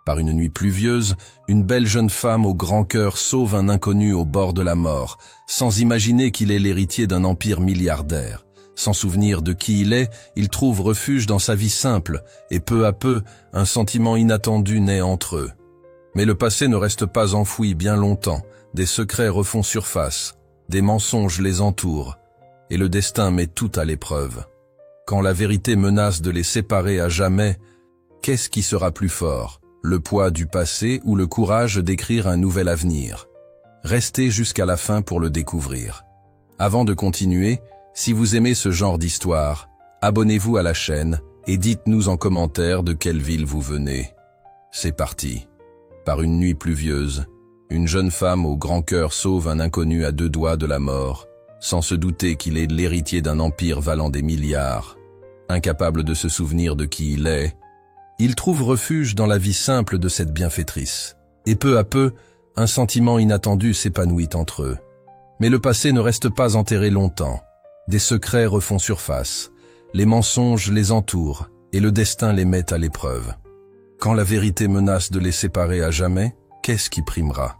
Par une nuit pluvieuse, une belle jeune femme au grand cœur sauve un inconnu au bord de la mort, sans imaginer qu'il est l'héritier d'un empire milliardaire. Sans souvenir de qui il est, il trouve refuge dans sa vie simple, et peu à peu, un sentiment inattendu naît entre eux. Mais le passé ne reste pas enfoui bien longtemps, des secrets refont surface, des mensonges les entourent, et le destin met tout à l'épreuve. Quand la vérité menace de les séparer à jamais, qu'est-ce qui sera plus fort ? Le poids du passé ou le courage d'écrire un nouvel avenir? Restez jusqu'à la fin pour le découvrir. Avant de continuer, si vous aimez ce genre d'histoire, abonnez-vous à la chaîne et dites-nous en commentaire de quelle ville vous venez. C'est parti. Par une nuit pluvieuse, une jeune femme au grand cœur sauve un inconnu à 2 doigts de la mort, sans se douter qu'il est l'héritier d'un empire valant des milliards. Incapable de se souvenir de qui il est, il trouve refuge dans la vie simple de cette bienfaitrice. Et peu à peu, un sentiment inattendu s'épanouit entre eux. Mais le passé ne reste pas enterré longtemps. Des secrets refont surface, les mensonges les entourent et le destin les met à l'épreuve. Quand la vérité menace de les séparer à jamais, qu'est-ce qui primera?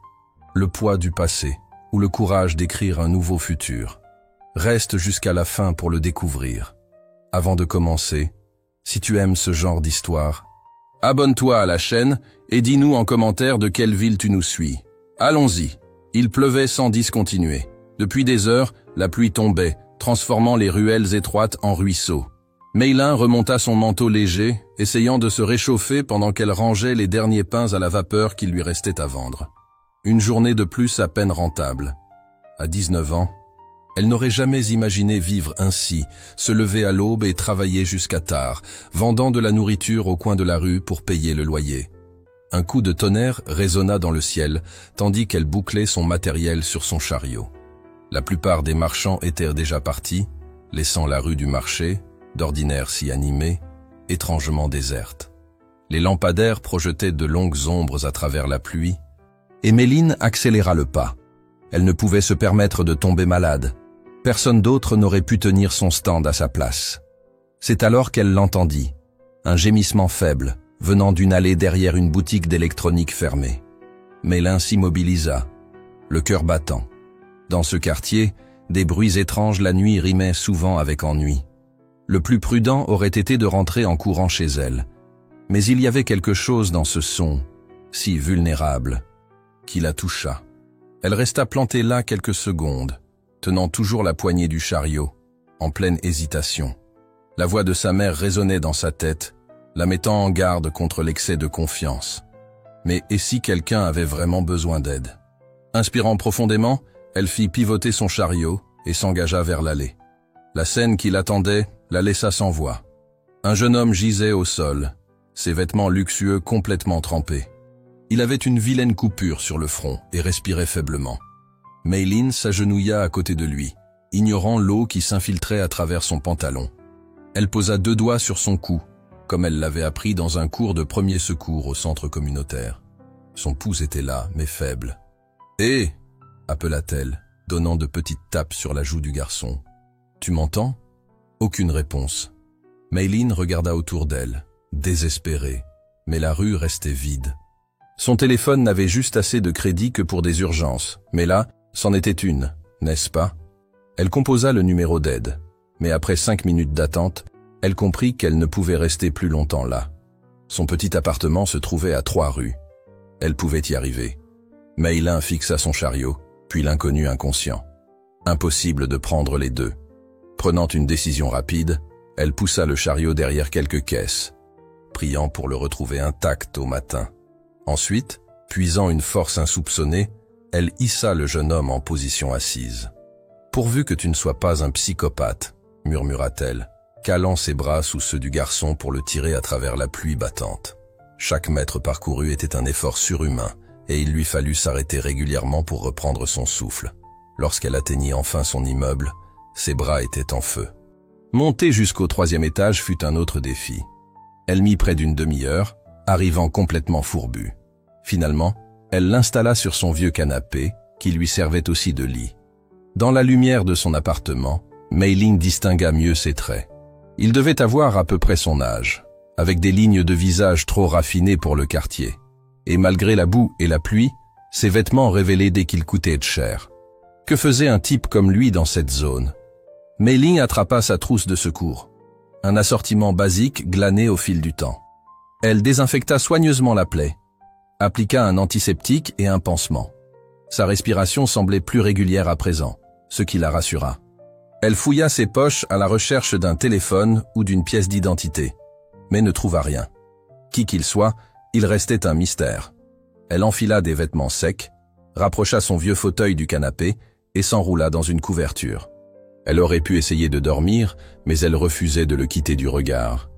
Le poids du passé ou le courage d'écrire un nouveau futur? Reste jusqu'à la fin pour le découvrir. Avant de commencer, si tu aimes ce genre d'histoire, abonne-toi à la chaîne et dis-nous en commentaire de quelle ville tu nous suis. Allons-y. Il pleuvait sans discontinuer. Depuis des heures, la pluie tombait, transformant les ruelles étroites en ruisseaux. Meilin remonta son manteau léger, essayant de se réchauffer pendant qu'elle rangeait les derniers pains à la vapeur qu'il lui restait à vendre. Une journée de plus à peine rentable. À 19 ans, elle n'aurait jamais imaginé vivre ainsi, se lever à l'aube et travailler jusqu'à tard, vendant de la nourriture au coin de la rue pour payer le loyer. Un coup de tonnerre résonna dans le ciel, tandis qu'elle bouclait son matériel sur son chariot. La plupart des marchands étaient déjà partis, laissant la rue du marché, d'ordinaire si animée, étrangement déserte. Les lampadaires projetaient de longues ombres à travers la pluie, et Méline accéléra le pas. Elle ne pouvait se permettre de tomber malade. Personne d'autre n'aurait pu tenir son stand à sa place. C'est alors qu'elle l'entendit, un gémissement faible, venant d'une allée derrière une boutique d'électronique fermée. Mélin s'immobilisa, le cœur battant. Dans ce quartier, des bruits étranges la nuit rimaient souvent avec ennui. Le plus prudent aurait été de rentrer en courant chez elle. Mais il y avait quelque chose dans ce son, si vulnérable, qui la toucha. Elle resta plantée là quelques secondes, tenant toujours la poignée du chariot, en pleine hésitation. La voix de sa mère résonnait dans sa tête, la mettant en garde contre l'excès de confiance. Mais et si quelqu'un avait vraiment besoin d'aide? Inspirant profondément, elle fit pivoter son chariot et s'engagea vers l'allée. La scène qui l'attendait la laissa sans voix. Un jeune homme gisait au sol, ses vêtements luxueux complètement trempés. Il avait une vilaine coupure sur le front et respirait faiblement. Méline s'agenouilla à côté de lui, ignorant l'eau qui s'infiltrait à travers son pantalon. Elle posa 2 doigts sur son cou, comme elle l'avait appris dans un cours de premier secours au centre communautaire. Son pouls était là, mais faible. « Hé !» appela-t-elle, donnant de petites tapes sur la joue du garçon. « Tu m'entends ?» Aucune réponse. Méline regarda autour d'elle, désespérée, mais la rue restait vide. Son téléphone n'avait juste assez de crédit que pour des urgences, mais là, c'en était une, n'est-ce pas? Elle composa le numéro d'aide, mais après 5 minutes d'attente, elle comprit qu'elle ne pouvait rester plus longtemps là. Son petit appartement se trouvait à 3 rues. Elle pouvait y arriver. Meilin fixa son chariot, puis l'inconnu inconscient. Impossible de prendre les deux. Prenant une décision rapide, elle poussa le chariot derrière quelques caisses, priant pour le retrouver intact au matin. Ensuite, puisant une force insoupçonnée, elle hissa le jeune homme en position assise. « Pourvu que tu ne sois pas un psychopathe », murmura-t-elle, calant ses bras sous ceux du garçon pour le tirer à travers la pluie battante. Chaque mètre parcouru était un effort surhumain, et il lui fallut s'arrêter régulièrement pour reprendre son souffle. Lorsqu'elle atteignit enfin son immeuble, ses bras étaient en feu. Monter jusqu'au 3e étage fut un autre défi. Elle mit près d'une demi-heure, arrivant complètement fourbue. Finalement, elle l'installa sur son vieux canapé, qui lui servait aussi de lit. Dans la lumière de son appartement, Méline distingua mieux ses traits. Il devait avoir à peu près son âge, avec des lignes de visage trop raffinées pour le quartier. Et malgré la boue et la pluie, ses vêtements révélaient dès qu'ils coûtaient cher. Que faisait un type comme lui dans cette zone? Mei Ling attrapa sa trousse de secours. Un assortiment basique glané au fil du temps. Elle désinfecta soigneusement la plaie, appliqua un antiseptique et un pansement. Sa respiration semblait plus régulière à présent, ce qui la rassura. Elle fouilla ses poches à la recherche d'un téléphone ou d'une pièce d'identité, mais ne trouva rien. Qui qu'il soit, il restait un mystère. Elle enfila des vêtements secs, rapprocha son vieux fauteuil du canapé et s'enroula dans une couverture. Elle aurait pu essayer de dormir, mais elle refusait de le quitter du regard.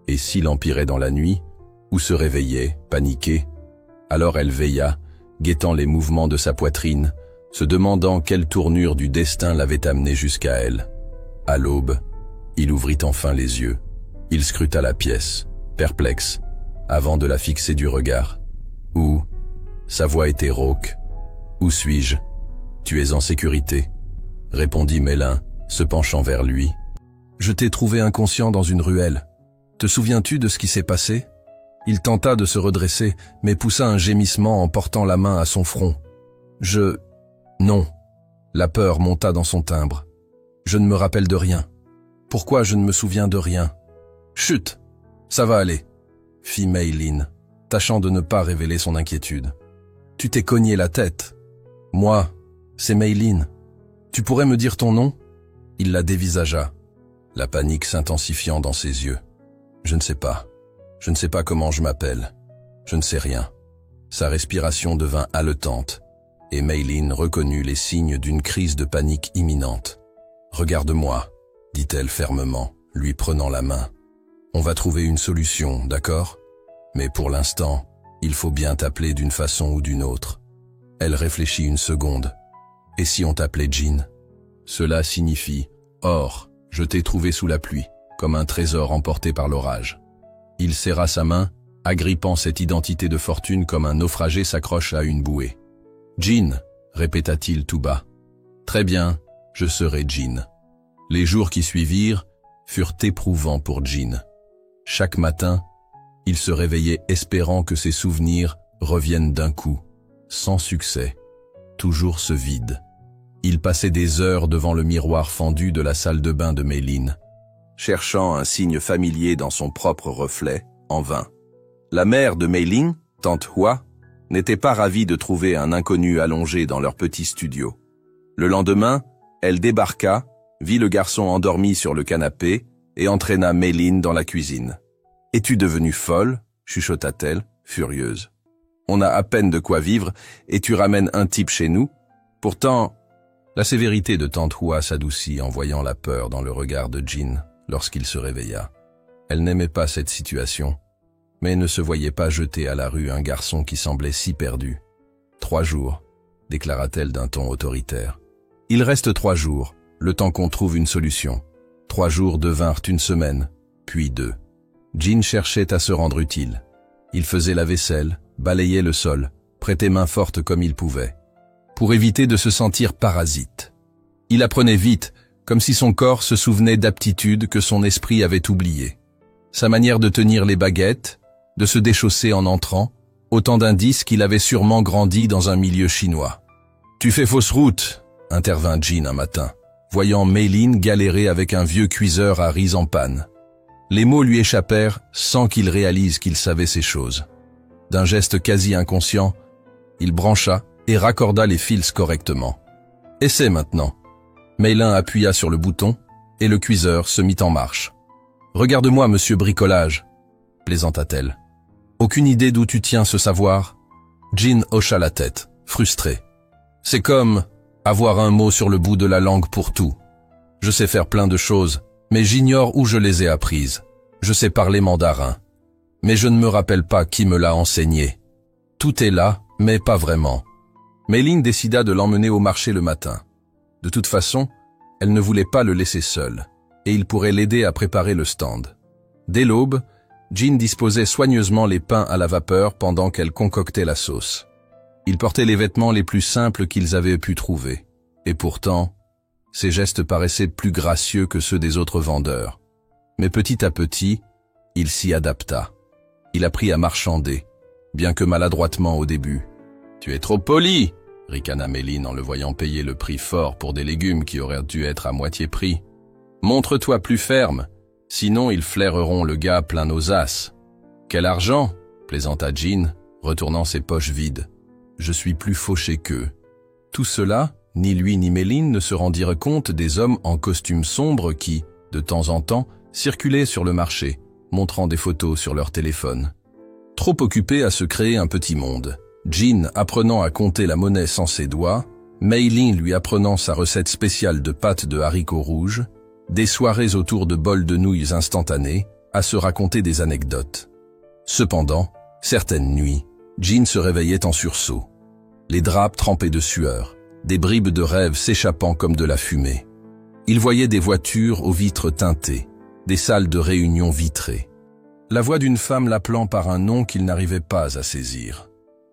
Et s'il empirait dans la nuit, ou se réveillait, paniquée, alors elle veilla, guettant les mouvements de sa poitrine, se demandant quelle tournure du destin l'avait amené jusqu'à elle. À l'aube, il ouvrit enfin les yeux. Il scruta la pièce, perplexe, avant de la fixer du regard. « Où ?» Sa voix était rauque. « Où suis-je ?»« Tu es en sécurité ?» répondit Mélin, se penchant vers lui. « Je t'ai trouvé inconscient dans une ruelle. Te souviens-tu de ce qui s'est passé ?» Il tenta de se redresser, mais poussa un gémissement en portant la main à son front. « Non. » La peur monta dans son timbre. « Je ne me rappelle de rien. Pourquoi je ne me souviens de rien ?»« Chut, ça va aller, » fit Mei Ling, tâchant de ne pas révéler son inquiétude. « Tu t'es cogné la tête. »« Moi, c'est Mei Ling. Tu pourrais me dire ton nom ?» Il la dévisagea, la panique s'intensifiant dans ses yeux. « Je ne sais pas. Je ne sais pas comment je m'appelle. Je ne sais rien. » Sa respiration devint haletante, et Mei Ling reconnut les signes d'une crise de panique imminente. « Regarde-moi, » dit-elle fermement, lui prenant la main. « On va trouver une solution, d'accord? Mais pour l'instant, il faut bien t'appeler d'une façon ou d'une autre. » Elle réfléchit une seconde. « Et si on t'appelait Jean ?» Cela signifie « Or, je t'ai trouvé sous la pluie, comme un trésor emporté par l'orage. » Il serra sa main, agrippant cette identité de fortune comme un naufragé s'accroche à une bouée. « Jean » répéta-t-il tout bas. « Très bien, je serai Jean. » Les jours qui suivirent furent éprouvants pour Jean. Chaque matin, il se réveillait espérant que ses souvenirs reviennent d'un coup, sans succès. Toujours ce vide. Il passait des heures devant le miroir fendu de la salle de bain de Mei Ling, cherchant un signe familier dans son propre reflet, en vain. La mère de Mei Ling, tante Hua, n'était pas ravie de trouver un inconnu allongé dans leur petit studio. Le lendemain, elle débarqua, vit le garçon endormi sur le canapé et entraîna Mei Ling dans la cuisine. « Es-tu devenue folle ?» chuchota-t-elle, furieuse. « On a à peine de quoi vivre et tu ramènes un type chez nous. Pourtant, la sévérité de tante Hua s'adoucit en voyant la peur dans le regard de Jean lorsqu'il se réveilla. Elle n'aimait pas cette situation, mais ne se voyait pas jeter à la rue un garçon qui semblait si perdu. « 3 jours, » déclara-t-elle d'un ton autoritaire. « Il reste 3 jours, le temps qu'on trouve une solution. » 3 jours devinrent une semaine, puis 2. Jean cherchait à se rendre utile. Il faisait la vaisselle, balayait le sol, prêtait main forte comme il pouvait, pour éviter de se sentir parasite. Il apprenait vite, comme si son corps se souvenait d'aptitudes que son esprit avait oubliées. Sa manière de tenir les baguettes, de se déchausser en entrant, autant d'indices qu'il avait sûrement grandi dans un milieu chinois. « Tu fais fausse route », intervint Jean un matin, voyant Mei Ling galérer avec un vieux cuiseur à riz en panne. Les mots lui échappèrent sans qu'il réalise qu'il savait ces choses. D'un geste quasi inconscient, il brancha et raccorda les fils correctement. « Essaie maintenant. » Mei Ling appuya sur le bouton et le cuiseur se mit en marche. « Regarde-moi, monsieur Bricolage » plaisanta-t-elle. « Aucune idée d'où tu tiens ce savoir ?» Jean hocha la tête, frustré. « C'est comme avoir un mot sur le bout de la langue pour tout. Je sais faire plein de choses, mais j'ignore où je les ai apprises. Je sais parler mandarin, mais je ne me rappelle pas qui me l'a enseigné. Tout est là, mais pas vraiment. » Mei Ling décida de l'emmener au marché le matin. De toute façon, elle ne voulait pas le laisser seul, et il pourrait l'aider à préparer le stand. Dès l'aube, Jean disposait soigneusement les pains à la vapeur pendant qu'elle concoctait la sauce. Ils portaient les vêtements les plus simples qu'ils avaient pu trouver, et pourtant, ses gestes paraissaient plus gracieux que ceux des autres vendeurs. Mais petit à petit, il s'y adapta. Il apprit à marchander, bien que maladroitement au début. « Tu es trop poli !» ricana Méline en le voyant payer le prix fort pour des légumes qui auraient dû être à moitié prix. « Montre-toi plus ferme, sinon ils flaireront le gars plein nos as. »« Quel argent !» plaisanta Jean, retournant ses poches vides. « Je suis plus fauché qu'eux. » Tout cela, ni lui ni Méline ne se rendirent compte des hommes en costume sombre qui, de temps en temps, circulaient sur le marché, montrant des photos sur leur téléphone. Trop occupé à se créer un petit monde, Jean apprenant à compter la monnaie sans ses doigts, Méline lui apprenant sa recette spéciale de pâtes de haricots rouges, des soirées autour de bols de nouilles instantanées, à se raconter des anecdotes. Cependant, certaines nuits, Jean se réveillait en sursaut. Les draps trempés de sueur, des bribes de rêve s'échappant comme de la fumée. Il voyait des voitures aux vitres teintées, des salles de réunion vitrées. La voix d'une femme l'appelant par un nom qu'il n'arrivait pas à saisir.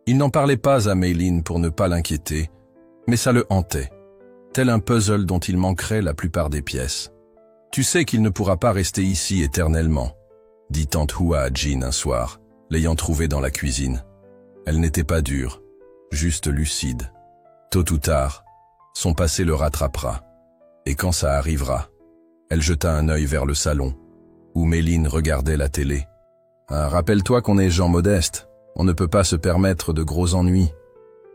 Il n'en parlait pas à Méline pour ne pas l'inquiéter, mais ça le hantait, tel un puzzle dont il manquerait la plupart des pièces. « Tu sais qu'il ne pourra pas rester ici éternellement », dit tante Hua à Jean un soir, l'ayant trouvé dans la cuisine. Elle n'était pas dure, juste lucide. Tôt ou tard, son passé le rattrapera. Et quand ça arrivera, elle jeta un œil vers le salon, où Méline regardait la télé. « Rappelle-toi qu'on est gens modestes. On ne peut pas se permettre de gros ennuis. »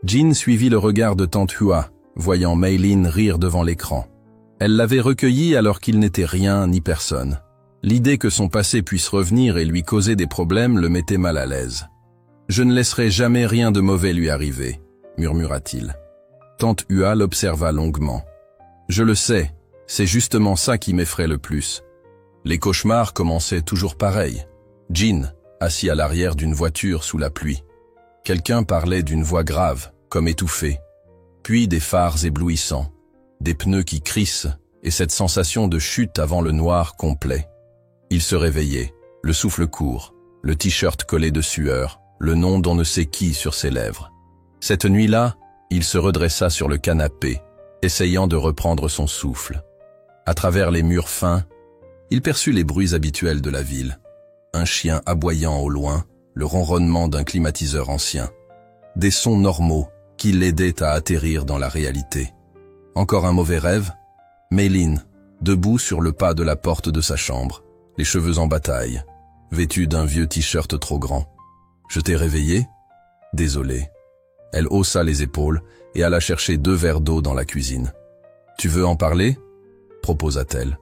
Jean suivit le regard de tante Hua, voyant Méline rire devant l'écran. Elle l'avait recueilli alors qu'il n'était rien ni personne. L'idée que son passé puisse revenir et lui causer des problèmes le mettait mal à l'aise. « Je ne laisserai jamais rien de mauvais lui arriver, » murmura-t-il. Tante Hua l'observa longuement. « Je le sais, c'est justement ça qui m'effraie le plus. » Les cauchemars commençaient toujours pareil. Jean, assis à l'arrière d'une voiture sous la pluie. Quelqu'un parlait d'une voix grave, comme étouffée. Puis des phares éblouissants, des pneus qui crissent et cette sensation de chute avant le noir complet. Il se réveillait, le souffle court, le t-shirt collé de sueur, le nom d'on ne sait qui sur ses lèvres. Cette nuit-là, il se redressa sur le canapé, essayant de reprendre son souffle. À travers les murs fins, il perçut les bruits habituels de la ville. Un chien aboyant au loin, le ronronnement d'un climatiseur ancien. Des sons normaux qui l'aidaient à atterrir dans la réalité. Encore un mauvais rêve? Méline, debout sur le pas de la porte de sa chambre, les cheveux en bataille, vêtue d'un vieux t-shirt trop grand. « Je t'ai réveillé ?»« Désolé. » Elle haussa les épaules et alla chercher 2 verres d'eau dans la cuisine. « Tu veux en parler ?» proposa-t-elle.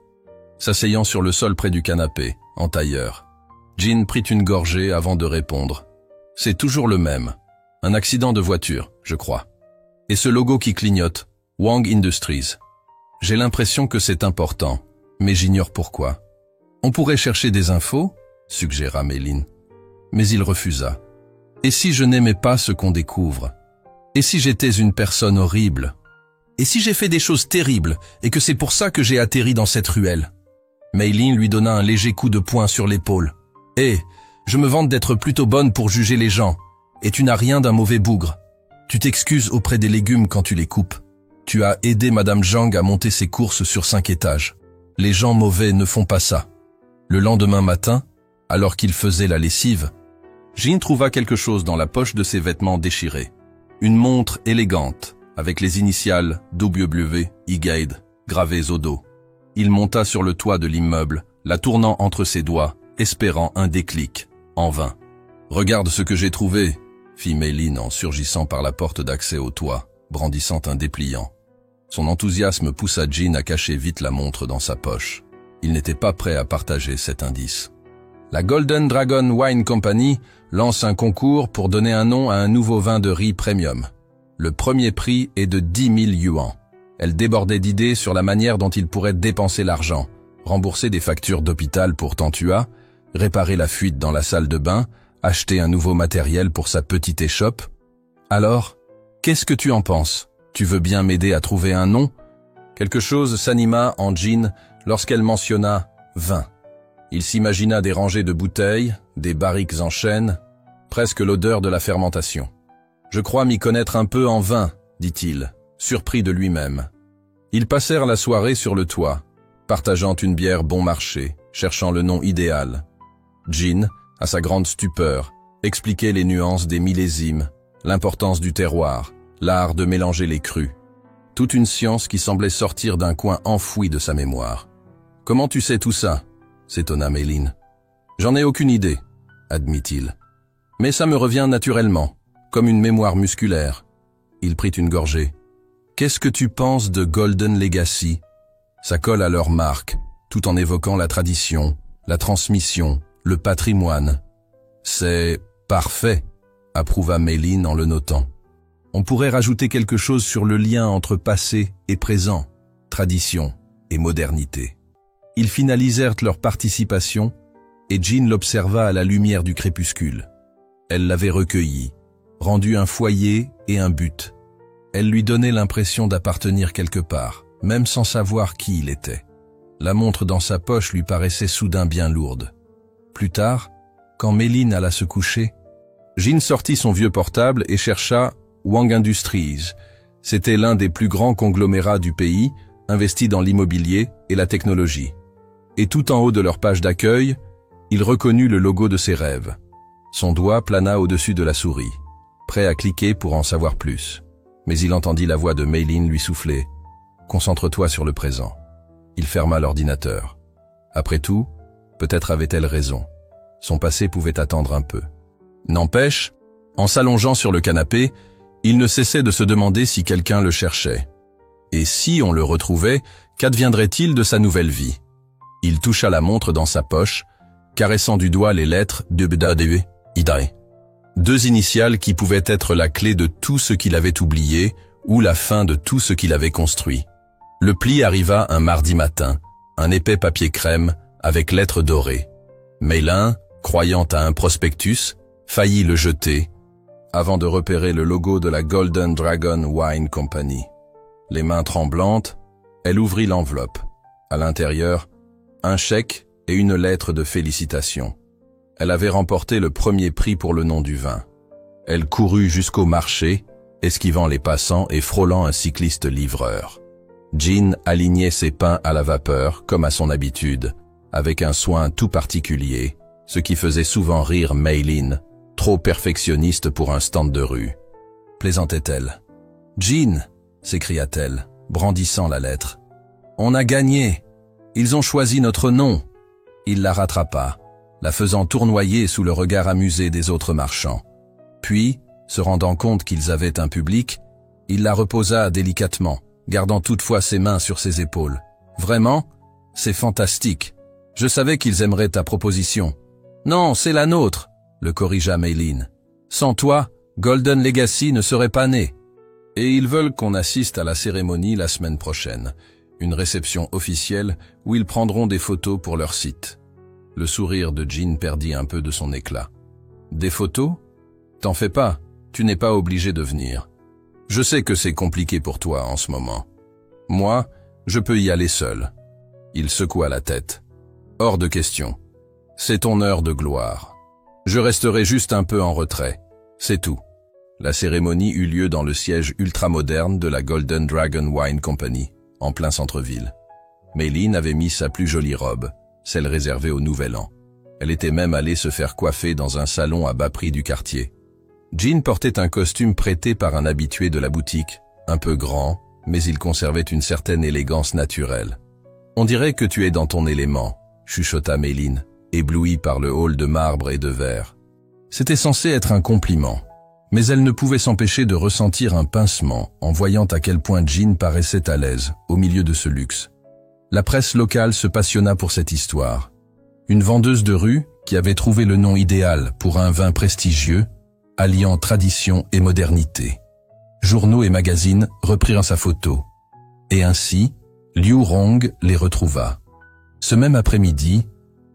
S'asseyant sur le sol près du canapé, en tailleur, Jean prit une gorgée avant de répondre. « C'est toujours le même. Un accident de voiture, je crois. Et ce logo qui clignote, Wang Industries. J'ai l'impression que c'est important, mais j'ignore pourquoi. On pourrait chercher des infos ?» suggéra Méline. Mais il refusa. « Et si je n'aimais pas ce qu'on découvre? Et si j'étais une personne horrible? Et si j'ai fait des choses terribles et que c'est pour ça que j'ai atterri dans cette ruelle ?» Méline lui donna un léger coup de poing sur l'épaule. « Hé, je me vante d'être plutôt bonne pour juger les gens, et tu n'as rien d'un mauvais bougre. Tu t'excuses auprès des légumes quand tu les coupes. Tu as aidé Madame Zhang à monter ses courses sur 5 étages. Les gens mauvais ne font pas ça. » Le lendemain matin, alors qu'il faisait la lessive, Jean trouva quelque chose dans la poche de ses vêtements déchirés. Une montre élégante, avec les initiales WW, E-Guide, gravées au dos. Il monta sur le toit de l'immeuble, la tournant entre ses doigts, espérant un déclic, en vain. « Regarde ce que j'ai trouvé !» fit Méline en surgissant par la porte d'accès au toit, brandissant un dépliant. Son enthousiasme poussa Jean à cacher vite la montre dans sa poche. Il n'était pas prêt à partager cet indice. La Golden Dragon Wine Company lance un concours pour donner un nom à un nouveau vin de riz premium. Le premier prix est de 10 000 yuans. Elle débordait d'idées sur la manière dont il pourrait dépenser l'argent, rembourser des factures d'hôpital pour tante Hua, réparer la fuite dans la salle de bain, acheter un nouveau matériel pour sa petite échoppe. Alors, qu'est-ce que tu en penses? Tu veux bien m'aider à trouver un nom? Quelque chose s'anima en Jean lorsqu'elle mentionna « vin ». Il s'imagina des rangées de bouteilles, des barriques en chêne, presque l'odeur de la fermentation. « Je crois m'y connaître un peu en vin », dit-il, surpris de lui-même. Ils passèrent la soirée sur le toit, partageant une bière bon marché, cherchant le nom idéal. Jean, à sa grande stupeur, expliquait les nuances des millésimes, l'importance du terroir, l'art de mélanger les crus. Toute une science qui semblait sortir d'un coin enfoui de sa mémoire. « Comment tu sais tout ça ?» s'étonna Mayline. « J'en ai aucune idée, » admit-il. « Mais ça me revient naturellement, comme une mémoire musculaire. » Il prit une gorgée. « Qu'est-ce que tu penses de Golden Legacy ?» Ça colle à leur marque, tout en évoquant la tradition, la transmission, le patrimoine. « C'est parfait », approuva Mayline en le notant. On pourrait rajouter quelque chose sur le lien entre passé et présent, tradition et modernité. Ils finalisèrent leur participation et Jean l'observa à la lumière du crépuscule. Elle l'avait recueilli, rendu un foyer et un but. Elle lui donnait l'impression d'appartenir quelque part, même sans savoir qui il était. La montre dans sa poche lui paraissait soudain bien lourde. Plus tard, quand Mayline alla se coucher, Jean sortit son vieux portable et chercha Wang Industries. C'était l'un des plus grands conglomérats du pays, investi dans l'immobilier et la technologie. Et tout en haut de leur page d'accueil, il reconnut le logo de ses rêves. Son doigt plana au-dessus de la souris, prêt à cliquer pour en savoir plus. Mais il entendit la voix de Mayline lui souffler « Concentre-toi sur le présent ». Il ferma l'ordinateur. Après tout, peut-être avait-elle raison. Son passé pouvait attendre un peu. N'empêche, en s'allongeant sur le canapé, il ne cessait de se demander si quelqu'un le cherchait. Et si on le retrouvait, qu'adviendrait-il de sa nouvelle vie? Il toucha la montre dans sa poche, caressant du doigt les lettres DBDADE, IDAE. 2 initiales qui pouvaient être la clé de tout ce qu'il avait oublié ou la fin de tout ce qu'il avait construit. Le pli arriva un mardi matin, un épais papier crème avec lettres dorées. Mayline, croyant à un prospectus, faillit le jeter, avant de repérer le logo de la Golden Dragon Wine Company. Les mains tremblantes, elle ouvrit l'enveloppe. À l'intérieur, un chèque et une lettre de félicitations. Elle avait remporté le premier prix pour le nom du vin. Elle courut jusqu'au marché, esquivant les passants et frôlant un cycliste livreur. Jean alignait ses pains à la vapeur, comme à son habitude, avec un soin tout particulier, ce qui faisait souvent rire Mayline, trop perfectionniste pour un stand de rue. Plaisantait-elle. « Jean !» s'écria-t-elle, brandissant la lettre. « On a gagné. Ils ont choisi notre nom. » Il la rattrapa, la faisant tournoyer sous le regard amusé des autres marchands. Puis, se rendant compte qu'ils avaient un public, il la reposa délicatement, gardant toutefois ses mains sur ses épaules. « Vraiment ? C'est fantastique. Je savais qu'ils aimeraient ta proposition. »« Non, c'est la nôtre !» le corrigea Mayline. « Sans toi, Golden Legacy ne serait pas né. » Et ils veulent qu'on assiste à la cérémonie la semaine prochaine, une réception officielle où ils prendront des photos pour leur site. Le sourire de Jean perdit un peu de son éclat. « Des photos ? T'en fais pas, tu n'es pas obligé de venir. Je sais que c'est compliqué pour toi en ce moment. Moi, je peux y aller seul. » Il secoua la tête. « Hors de question. C'est ton heure de gloire. Je resterai juste un peu en retrait. C'est tout. » La cérémonie eut lieu dans le siège ultramoderne de la Golden Dragon Wine Company, en plein centre-ville. Mayline avait mis sa plus jolie robe, celle réservée au Nouvel An. Elle était même allée se faire coiffer dans un salon à bas prix du quartier. Jean portait un costume prêté par un habitué de la boutique, un peu grand, mais il conservait une certaine élégance naturelle. « On dirait que tu es dans ton élément », chuchota Mayline, éblouie par le hall de marbre et de verre. C'était censé être un compliment, mais elle ne pouvait s'empêcher de ressentir un pincement en voyant à quel point Jean paraissait à l'aise au milieu de ce luxe. La presse locale se passionna pour cette histoire. Une vendeuse de rue qui avait trouvé le nom idéal pour un vin prestigieux, alliant tradition et modernité. Journaux et magazines reprirent sa photo. Et ainsi, Liu Rong les retrouva. Ce même après-midi,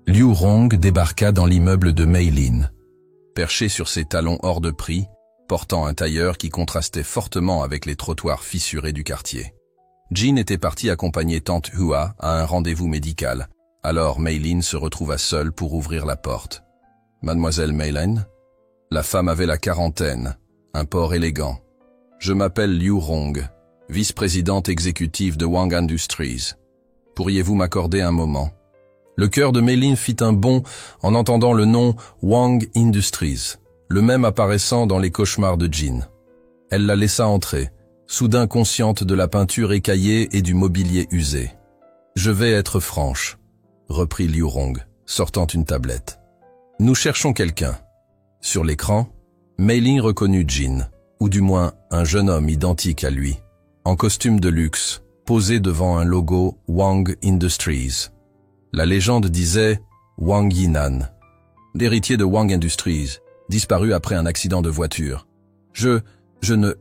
Liu Rong débarqua dans l'immeuble de Mayline. Perché sur ses talons hors de prix, portant un tailleur qui contrastait fortement avec les trottoirs fissurés du quartier. Jean était parti accompagner tante Hua à un rendez-vous médical. Alors Mayline se retrouva seule pour ouvrir la porte. « Mademoiselle Mayline ?» La femme avait la quarantaine, un port élégant. « Je m'appelle Liu Rong, vice-présidente exécutive de Wang Industries. Pourriez-vous m'accorder un moment ?» Le cœur de Mayline fit un bond en entendant le nom Wang Industries. le même apparaissant dans les cauchemars de Jin. Elle la laissa entrer, soudain consciente de la peinture écaillée et du mobilier usé. « Je vais être franche », reprit Liu Rong, sortant une tablette. « Nous cherchons quelqu'un. » Sur l'écran, Mei Ling reconnut Jin, ou du moins un jeune homme identique à lui, en costume de luxe, posé devant un logo Wang Industries. La légende disait Wang Yinan, l'héritier de Wang Industries, disparu après un accident de voiture. Je ne...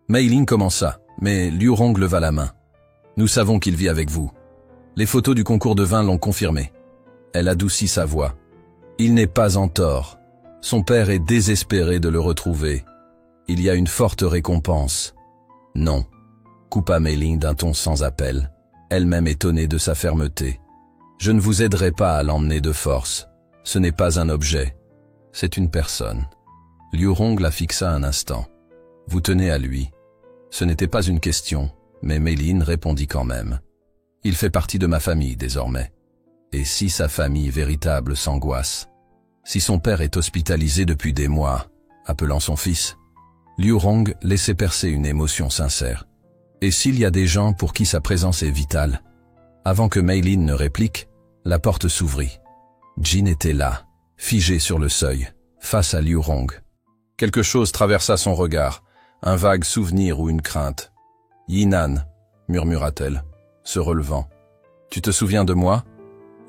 Mei Ling commença, mais Liu Rong leva la main. Nous savons qu'il vit avec vous. Les photos du concours de vin l'ont confirmé. Elle adoucit sa voix. Il n'est pas en tort. Son père est désespéré de le retrouver. Il y a une forte récompense. Non, coupa Mei Ling d'un ton sans appel, elle-même étonnée de sa fermeté. Je ne vous aiderai pas à l'emmener de force. Ce n'est pas un objet. C'est une personne. Liu Rong la fixa un instant. Vous tenez à lui. Ce n'était pas une question, mais Mei Ling répondit quand même. Il fait partie de ma famille désormais. Et si sa famille véritable s'angoisse, si son père est hospitalisé depuis des mois, appelant son fils, Liu Rong laissait percer une émotion sincère. Et s'il y a des gens pour qui sa présence est vitale? Avant que Mei Ling ne réplique, la porte s'ouvrit. Jin était là, figé sur le seuil, face à Liu Rong. Quelque chose traversa son regard, un vague souvenir ou une crainte. « Yinan » murmura-t-elle, se relevant. « Tu te souviens de moi ?»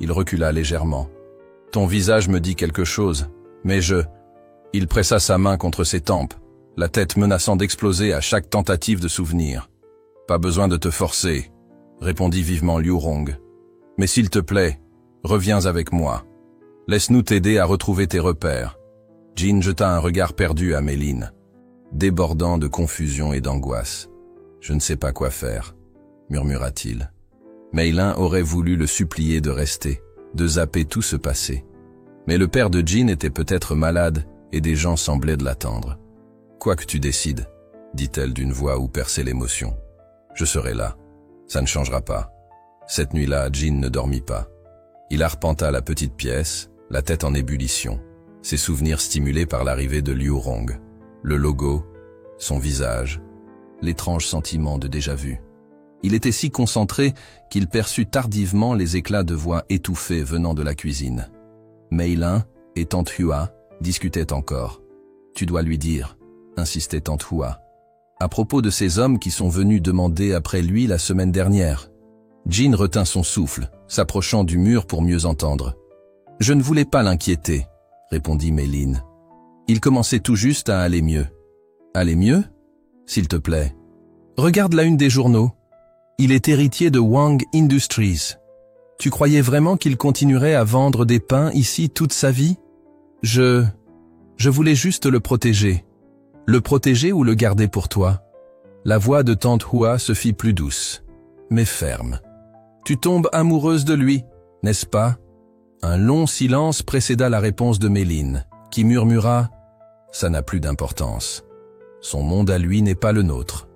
Il recula légèrement. « Ton visage me dit quelque chose, mais je... » Il pressa sa main contre ses tempes, la tête menaçant d'exploser à chaque tentative de souvenir. « Pas besoin de te forcer, » répondit vivement Liu Rong. « Mais s'il te plaît, reviens avec moi. Laisse-nous t'aider à retrouver tes repères. » Jin jeta un regard perdu à Mei Ling, débordant de confusion et d'angoisse. « Je ne sais pas quoi faire, » murmura-t-il. Mei Ling aurait voulu le supplier de rester, de zapper tout ce passé. Mais le père de Jin était peut-être malade et des gens semblaient de l'attendre. « Quoi que tu décides, » dit-elle d'une voix où perçait l'émotion. « Je serai là. Ça ne changera pas. » Cette nuit-là, Jin ne dormit pas. Il arpenta la petite pièce, la tête en ébullition, ses souvenirs stimulés par l'arrivée de Liu Rong, le logo, son visage, l'étrange sentiment de déjà-vu. Il était si concentré qu'il perçut tardivement les éclats de voix étouffés venant de la cuisine. Mei Ling et Tante Hua discutaient encore. « Tu dois lui dire », insistait Tante Hua, à propos de ces hommes qui sont venus demander après lui la semaine dernière. Jin retint son souffle, s'approchant du mur pour mieux entendre. « Je ne voulais pas l'inquiéter », répondit Mei Ling. Il commençait tout juste à aller mieux. « Aller mieux ? S'il te plaît. Regarde la une des journaux. Il est héritier de Wang Industries. Tu croyais vraiment qu'il continuerait à vendre des pains ici toute sa vie ? Je voulais juste le protéger. Le protéger ou le garder pour toi ? » La voix de Tante Hua se fit plus douce, mais ferme. « Tu tombes amoureuse de lui, n'est-ce pas ?» Un long silence précéda la réponse de Mei Ling, qui murmura « Ça n'a plus d'importance. Son monde à lui n'est pas le nôtre. »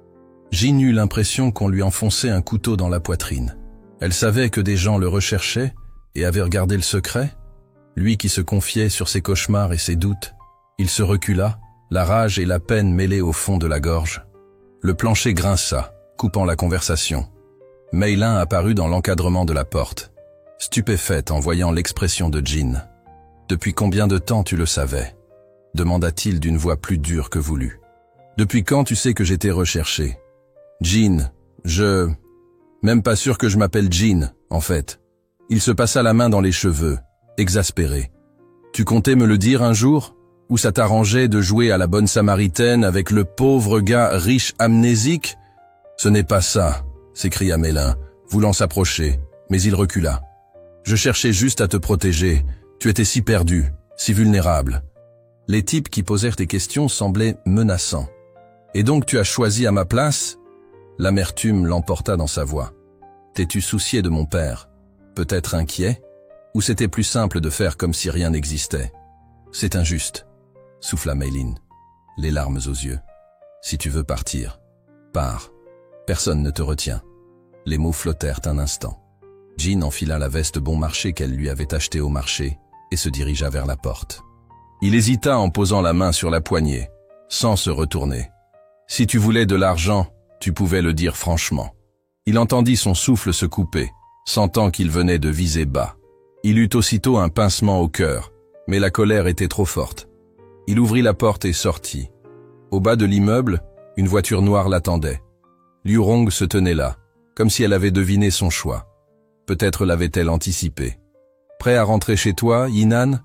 Jin eut l'impression qu'on lui enfonçait un couteau dans la poitrine. Elle savait que des gens le recherchaient et avaient regardé le secret. Lui qui se confiait sur ses cauchemars et ses doutes. Il se recula, la rage et la peine mêlées au fond de la gorge. Le plancher grinça, coupant la conversation. Mei Ling apparut dans l'encadrement de la porte, stupéfaite en voyant l'expression de Jin. « Depuis combien de temps tu le savais ?» demanda-t-il d'une voix plus dure que voulue. « Depuis quand tu sais que j'étais recherché ?»« Jin, Même pas sûr que je m'appelle Jin, en fait. » Il se passa la main dans les cheveux, exaspéré. « Tu comptais me le dire un jour ? Ou ça t'arrangeait de jouer à la bonne samaritaine avec le pauvre gars riche amnésique ? » « Ce n'est pas ça, » s'écria Mei Ling, voulant s'approcher, mais il recula. « Je cherchais juste à te protéger. Tu étais si perdu, si vulnérable. » Les types qui posèrent tes questions semblaient menaçants. « Et donc tu as choisi à ma place ?» L'amertume l'emporta dans sa voix. « T'es-tu soucié de mon père ? Peut-être inquiet ? Ou c'était plus simple de faire comme si rien n'existait ? C'est injuste, » souffla Mei Ling, les larmes aux yeux. « Si tu veux partir, pars. Personne ne te retient. » Les mots flottèrent un instant. Jin enfila la veste bon marché qu'elle lui avait achetée au marché et se dirigea vers la porte. Il hésita en posant la main sur la poignée, sans se retourner. Si tu voulais de l'argent, tu pouvais le dire franchement. Il entendit son souffle se couper, sentant qu'il venait de viser bas. Il eut aussitôt un pincement au cœur, mais la colère était trop forte. Il ouvrit la porte et sortit. Au bas de l'immeuble, une voiture noire l'attendait. Liu Rong se tenait là, comme si elle avait deviné son choix. Peut-être l'avait-elle anticipé. « Prêt à rentrer chez toi, Yinan ?»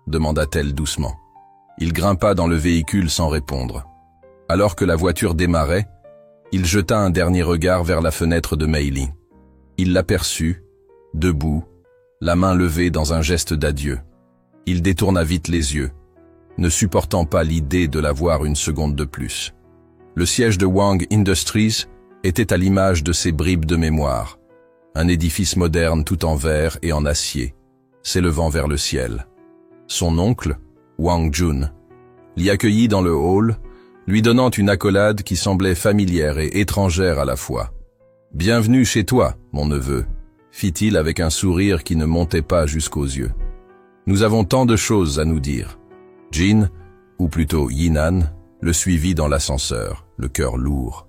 demanda-t-elle doucement. Il grimpa dans le véhicule sans répondre. Alors que la voiture démarrait, il jeta un dernier regard vers la fenêtre de Mei Ling. Il l'aperçut, debout, la main levée dans un geste d'adieu. Il détourna vite les yeux, ne supportant pas l'idée de la voir une seconde de plus. Le siège de Wang Industries était à l'image de ces bribes de mémoire. Un édifice moderne tout en verre et en acier, s'élevant vers le ciel. Son oncle, Wang Jun, l'y accueillit dans le hall, lui donnant une accolade qui semblait familière et étrangère à la fois. « Bienvenue chez toi, mon neveu », fit-il avec un sourire qui ne montait pas jusqu'aux yeux. « Nous avons tant de choses à nous dire. » Jin, ou plutôt Yinan, le suivit dans l'ascenseur, le cœur lourd.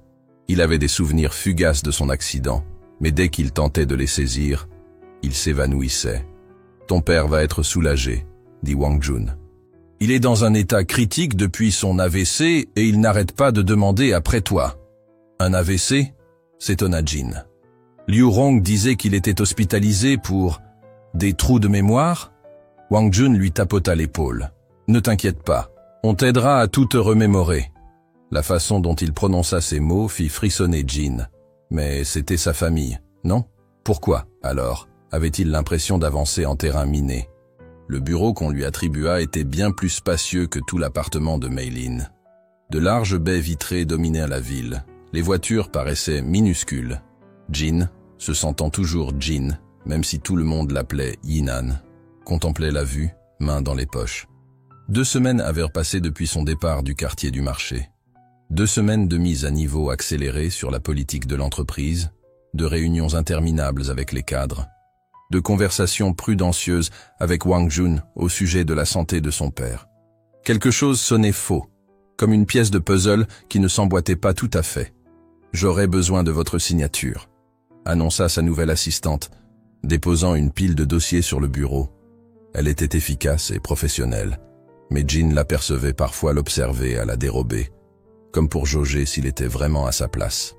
Il avait des souvenirs fugaces de son accident, mais dès qu'il tentait de les saisir, il s'évanouissait. « Ton père va être soulagé », dit Wang Jun. « Il est dans un état critique depuis son AVC et il n'arrête pas de demander après toi. »« Un AVC ?» s'étonna Jin. Liu Rong disait qu'il était hospitalisé pour des trous de mémoire. Wang Jun lui tapota l'épaule. « Ne t'inquiète pas, on t'aidera à tout te remémorer. » La façon dont il prononça ces mots fit frissonner Jin. Mais c'était sa famille, non? Pourquoi, alors, avait-il l'impression d'avancer en terrain miné? Le bureau qu'on lui attribua était bien plus spacieux que tout l'appartement de Mei Ling. De larges baies vitrées dominaient la ville. Les voitures paraissaient minuscules. Jin, se sentant toujours Jin, même si tout le monde l'appelait Yinan, contemplait la vue, main dans les poches. 2 semaines avaient passé depuis son départ du quartier du marché. 2 semaines de mise à niveau accélérée sur la politique de l'entreprise, de réunions interminables avec les cadres, de conversations prudentieuses avec Wang Jun au sujet de la santé de son père. Quelque chose sonnait faux, comme une pièce de puzzle qui ne s'emboîtait pas tout à fait. « J'aurais besoin de votre signature », annonça sa nouvelle assistante, déposant une pile de dossiers sur le bureau. Elle était efficace et professionnelle, mais Jin l'apercevait parfois l'observer à la dérobée, comme pour jauger s'il était vraiment à sa place.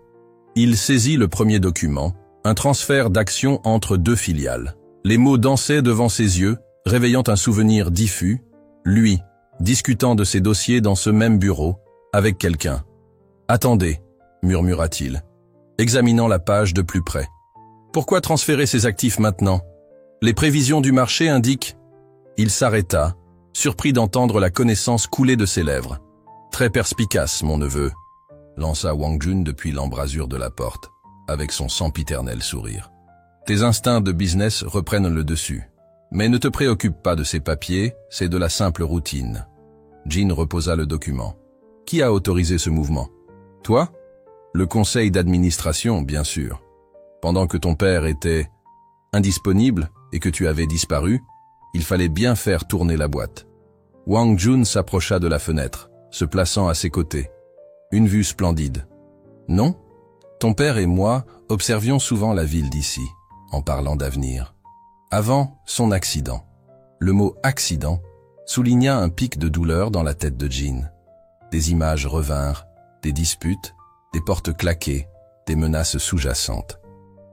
Il saisit le premier document, un transfert d'actions entre 2 filiales. Les mots dansaient devant ses yeux, réveillant un souvenir diffus, lui, discutant de ses dossiers dans ce même bureau, avec quelqu'un. « Attendez », murmura-t-il, examinant la page de plus près. « Pourquoi transférer ces actifs maintenant? Les prévisions du marché indiquent… » Il s'arrêta, surpris d'entendre la connaissance couler de ses lèvres. « Très perspicace, mon neveu », lança Wang Jun depuis l'embrasure de la porte, avec son sempiternel sourire. « Tes instincts de business reprennent le dessus. Mais ne te préoccupe pas de ces papiers, c'est de la simple routine. » Jin reposa le document. « Qui a autorisé ce mouvement? Toi? Le conseil d'administration, bien sûr. Pendant que ton père était indisponible et que tu avais disparu, il fallait bien faire tourner la boîte. » Wang Jun s'approcha de la fenêtre, se plaçant à ses côtés. Une vue splendide. « Non? Ton père et moi observions souvent la ville d'ici, en parlant d'avenir. Avant son accident. » Le mot « accident » souligna un pic de douleur dans la tête de Jin. Des images revinrent, des disputes, des portes claquées, des menaces sous-jacentes.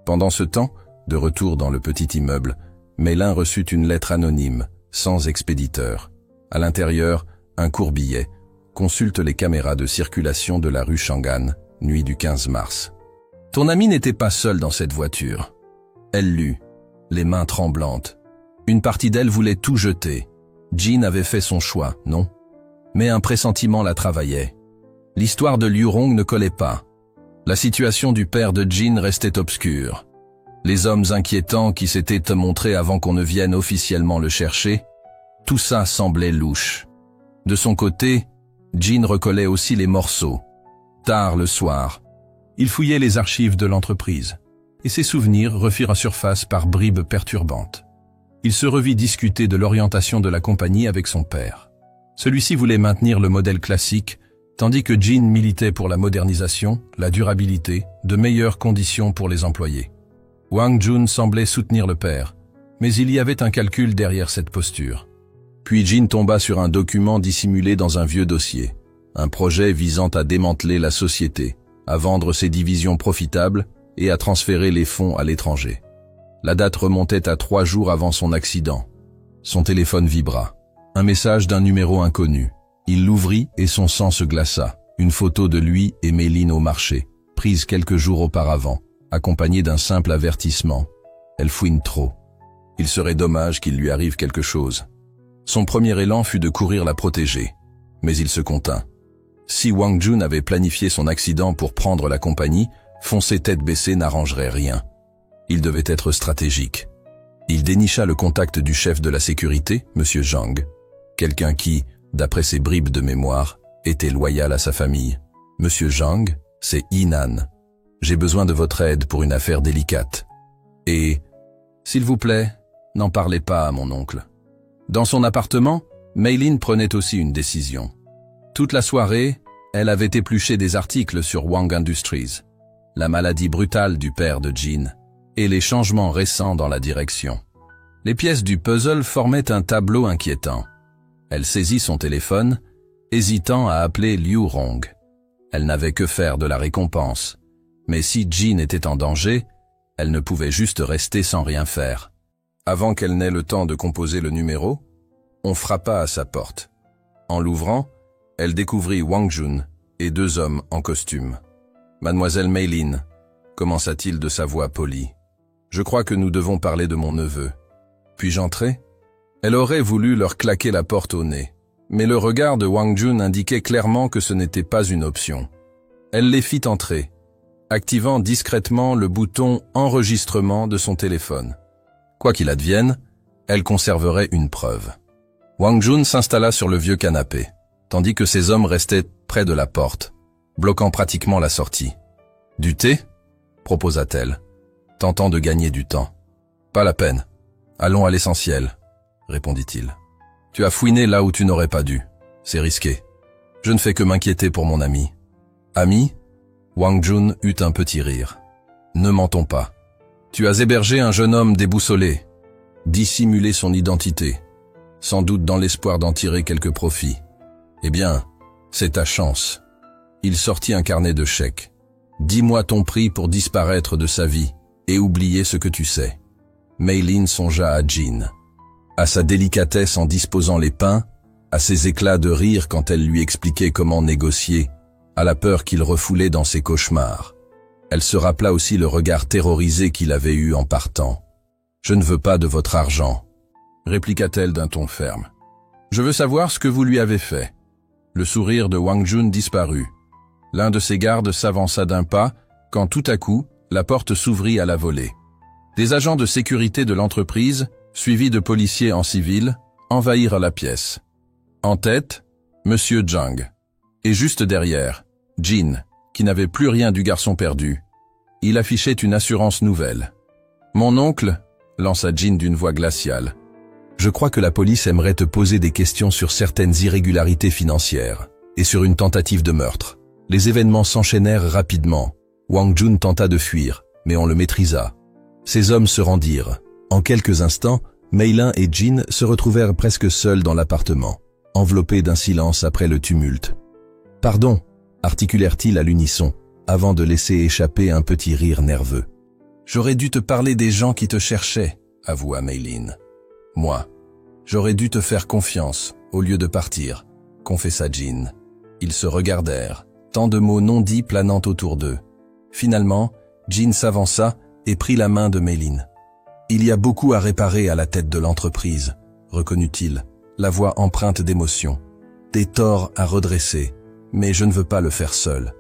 Pendant ce temps, de retour dans le petit immeuble, Mélin reçut une lettre anonyme, sans expéditeur. À l'intérieur, un court billet. Consulte les caméras de circulation de la rue Chang'an, nuit du 15 mars. Ton amie n'était pas seule dans cette voiture. Elle lut, les mains tremblantes. Une partie d'elle voulait tout jeter. Jin avait fait son choix, non? Mais un pressentiment la travaillait. L'histoire de Liu Rong ne collait pas. La situation du père de Jin restait obscure. Les hommes inquiétants qui s'étaient montrés avant qu'on ne vienne officiellement le chercher, tout ça semblait louche. De son côté, Jin recollait aussi les morceaux. Tard le soir, il fouillait les archives de l'entreprise, et ses souvenirs refirent surface par bribes perturbantes. Il se revit discuter de l'orientation de la compagnie avec son père. Celui-ci voulait maintenir le modèle classique, tandis que Jin militait pour la modernisation, la durabilité, de meilleures conditions pour les employés. Wang Jun semblait soutenir le père, mais il y avait un calcul derrière cette posture. Puis Jin tomba sur un document dissimulé dans un vieux dossier, un projet visant à démanteler la société, à vendre ses divisions profitables et à transférer les fonds à l'étranger. La date remontait à 3 jours avant son accident. Son téléphone vibra. Un message d'un numéro inconnu. Il l'ouvrit et son sang se glaça. Une photo de lui et Mei-Lin au marché, prise quelques jours auparavant, accompagnée d'un simple avertissement. Elle fouine trop. Il serait dommage qu'il lui arrive quelque chose. Son premier élan fut de courir la protéger, mais il se contint. Si Wang Jun avait planifié son accident pour prendre la compagnie, foncer tête baissée n'arrangerait rien. Il devait être stratégique. Il dénicha le contact du chef de la sécurité, M. Zhang, quelqu'un qui, d'après ses bribes de mémoire, était loyal à sa famille. « Monsieur Zhang, c'est Yinan. J'ai besoin de votre aide pour une affaire délicate. Et, s'il vous plaît, n'en parlez pas à mon oncle. » Dans son appartement, Mei-Lin prenait aussi une décision. Toute la soirée, elle avait épluché des articles sur Wang Industries, la maladie brutale du père de Jin, et les changements récents dans la direction. Les pièces du puzzle formaient un tableau inquiétant. Elle saisit son téléphone, hésitant à appeler Liu Rong. Elle n'avait que faire de la récompense. Mais si Jin était en danger, elle ne pouvait juste rester sans rien faire. Avant qu'elle n'ait le temps de composer le numéro, on frappa à sa porte. En l'ouvrant, elle découvrit Wang Jun et 2 hommes en costume. « Mademoiselle Mei-Lin », commença-t-il de sa voix polie. « Je crois que nous devons parler de mon neveu. Puis-je entrer ?» Elle aurait voulu leur claquer la porte au nez, mais le regard de Wang Jun indiquait clairement que ce n'était pas une option. Elle les fit entrer, activant discrètement le bouton « Enregistrement » de son téléphone. Quoi qu'il advienne, elle conserverait une preuve. Wang Jun s'installa sur le vieux canapé, tandis que ses hommes restaient près de la porte, bloquant pratiquement la sortie. « Du thé ?» proposa-t-elle, tentant de gagner du temps. « Pas la peine. Allons à l'essentiel, » répondit-il. « Tu as fouiné là où tu n'aurais pas dû. C'est risqué. Je ne fais que m'inquiéter pour mon ami. »« Ami ?» Wang Jun eut un petit rire. « Ne mentons pas. Tu as hébergé un jeune homme déboussolé, dissimulé son identité, sans doute dans l'espoir d'en tirer quelques profits. Eh bien, c'est ta chance. » Il sortit un carnet de chèques. « Dis-moi ton prix pour disparaître de sa vie et oublier ce que tu sais. » Mei-Lin songea à Jin, à sa délicatesse en disposant les pains, à ses éclats de rire quand elle lui expliquait comment négocier, à la peur qu'il refoulait dans ses cauchemars. Elle se rappela aussi le regard terrorisé qu'il avait eu en partant. « Je ne veux pas de votre argent, » répliqua-t-elle d'un ton ferme. « Je veux savoir ce que vous lui avez fait. » Le sourire de Wang Jun disparut. L'un de ses gardes s'avança d'un pas, quand tout à coup, la porte s'ouvrit à la volée. Des agents de sécurité de l'entreprise, suivis de policiers en civil, envahirent la pièce. En tête, Monsieur Zhang. Et juste derrière, Jin, qui n'avait plus rien du garçon perdu. Il affichait une assurance nouvelle. « Mon oncle » lança Jin d'une voix glaciale. « Je crois que la police aimerait te poser des questions sur certaines irrégularités financières et sur une tentative de meurtre. » Les événements s'enchaînèrent rapidement. Wang Jun tenta de fuir, mais on le maîtrisa. Ses hommes se rendirent. En quelques instants, Mei-Lin et Jin se retrouvèrent presque seuls dans l'appartement, enveloppés d'un silence après le tumulte. « Pardon » articulèrent-ils à l'unisson, avant de laisser échapper un petit rire nerveux. « J'aurais dû te parler des gens qui te cherchaient » avoua Mei-Lin. « Moi, j'aurais dû te faire confiance, au lieu de partir » confessa Jin. Ils se regardèrent. Tant de mots non dits planant autour d'eux. Finalement, Jin s'avança et prit la main de Mei-Lin. « Il y a beaucoup à réparer à la tête de l'entreprise, » reconnut-il, la voix empreinte d'émotion. « Des torts à redresser, mais je ne veux pas le faire seul. »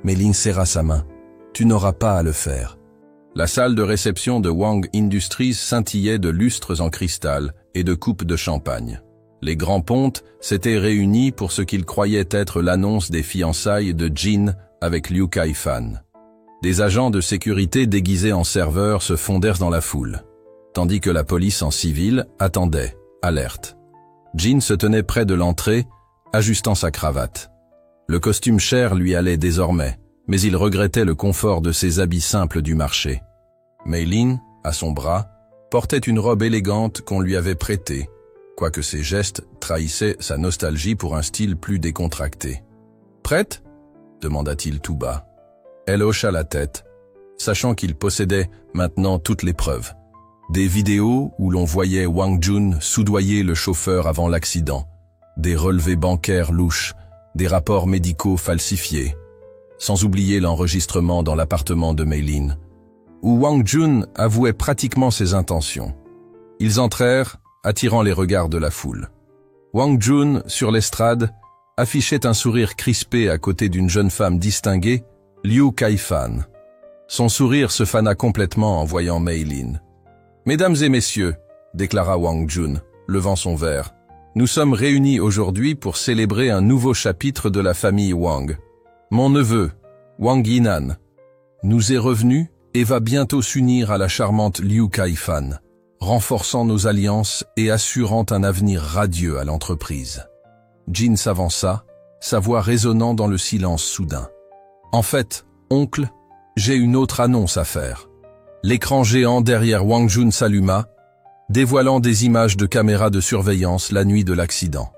Mei-Lin serra sa main. « Tu n'auras pas à le faire. » La salle de réception de Wang Industries scintillait de lustres en cristal et de coupes de champagne. Les grands pontes s'étaient réunis pour ce qu'ils croyaient être l'annonce des fiançailles de Jin avec Liu Kaifan. Des agents de sécurité déguisés en serveurs se fondèrent dans la foule, tandis que la police en civil attendait, alerte. Jin se tenait près de l'entrée, ajustant sa cravate. Le costume cher lui allait désormais, mais il regrettait le confort de ses habits simples du marché. Mei-Lin, à son bras, portait une robe élégante qu'on lui avait prêtée, quoique ses gestes trahissaient sa nostalgie pour un style plus décontracté. « Prête ?» demanda-t-il tout bas. Elle hocha la tête, sachant qu'il possédait maintenant toutes les preuves. Des vidéos où l'on voyait Wang Jun soudoyer le chauffeur avant l'accident, des relevés bancaires louches, des rapports médicaux falsifiés, sans oublier l'enregistrement dans l'appartement de Mei-Lin, où Wang Jun avouait pratiquement ses intentions. Ils entrèrent, attirant les regards de la foule. Wang Jun, sur l'estrade, affichait un sourire crispé à côté d'une jeune femme distinguée, Liu Kaifan. Son sourire se fana complètement en voyant Mei-Lin. « Mesdames et messieurs, déclara Wang Jun, levant son verre, nous sommes réunis aujourd'hui pour célébrer un nouveau chapitre de la famille Wang. Mon neveu, Wang Yinan, nous est revenu et va bientôt s'unir à la charmante Liu Kaifan, renforçant nos alliances et assurant un avenir radieux à l'entreprise. » Jin s'avança, sa voix résonnant dans le silence soudain. « En fait, oncle, j'ai une autre annonce à faire. » L'écran géant derrière Wang Jun s'alluma, dévoilant des images de caméras de surveillance la nuit de l'accident.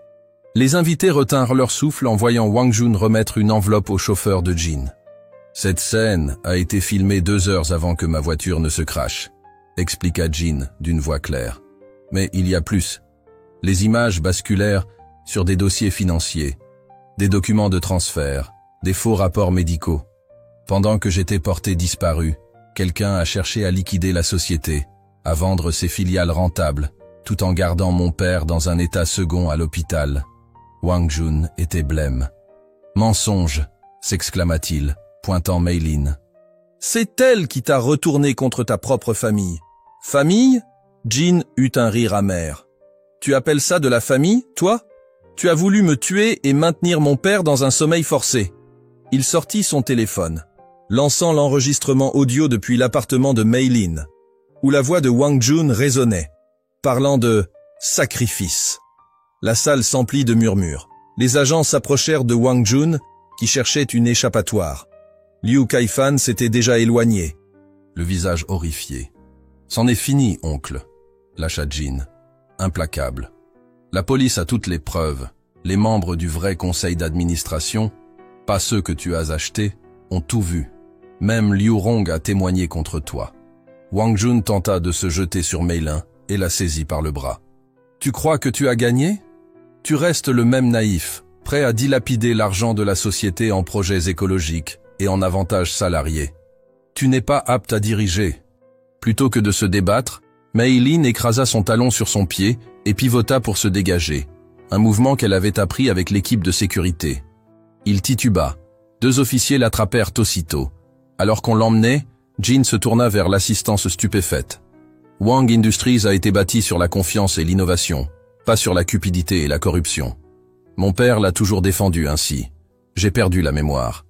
Les invités retinrent leur souffle en voyant Wang Jun remettre une enveloppe au chauffeur de Jin. « Cette scène a été filmée 2 heures avant que ma voiture ne se crache, » expliqua Jin d'une voix claire. « Mais il y a plus. Les images basculèrent sur des dossiers financiers, des documents de transfert, des faux rapports médicaux. Pendant que j'étais porté disparu, quelqu'un a cherché à liquider la société, à vendre ses filiales rentables, tout en gardant mon père dans un état second à l'hôpital. » Wang Jun était blême. « Mensonge !» s'exclama-t-il, pointant Mei-Lin. « C'est elle qui t'a retourné contre ta propre famille. »« Famille ?» Jin eut un rire amer. « Tu appelles ça de la famille, toi ? Tu as voulu me tuer et maintenir mon père dans un sommeil forcé. » Il sortit son téléphone, lançant l'enregistrement audio depuis l'appartement de Mei-Lin, où la voix de Wang Jun résonnait, parlant de « sacrifice ». La salle s'emplit de murmures. Les agents s'approchèrent de Wang Jun, qui cherchait une échappatoire. Liu Kaifan s'était déjà éloigné, le visage horrifié. « C'en est fini, oncle », lâcha Jin, implacable. « La police a toutes les preuves. Les membres du vrai conseil d'administration, pas ceux que tu as achetés, ont tout vu. Même Liu Rong a témoigné contre toi. » Wang Jun tenta de se jeter sur Mei-Lin et la saisit par le bras. « Tu crois que tu as gagné ? Tu restes le même naïf, prêt à dilapider l'argent de la société en projets écologiques et en avantages salariés. Tu n'es pas apte à diriger. » Plutôt que de se débattre, Mei-Lin écrasa son talon sur son pied et pivota pour se dégager, un mouvement qu'elle avait appris avec l'équipe de sécurité. Il tituba. 2 officiers l'attrapèrent aussitôt. Alors qu'on l'emmenait, Jin se tourna vers l'assistance stupéfaite. « Wang Industries a été bâti sur la confiance et l'innovation, pas sur la cupidité et la corruption. Mon père l'a toujours défendu ainsi. J'ai perdu la mémoire.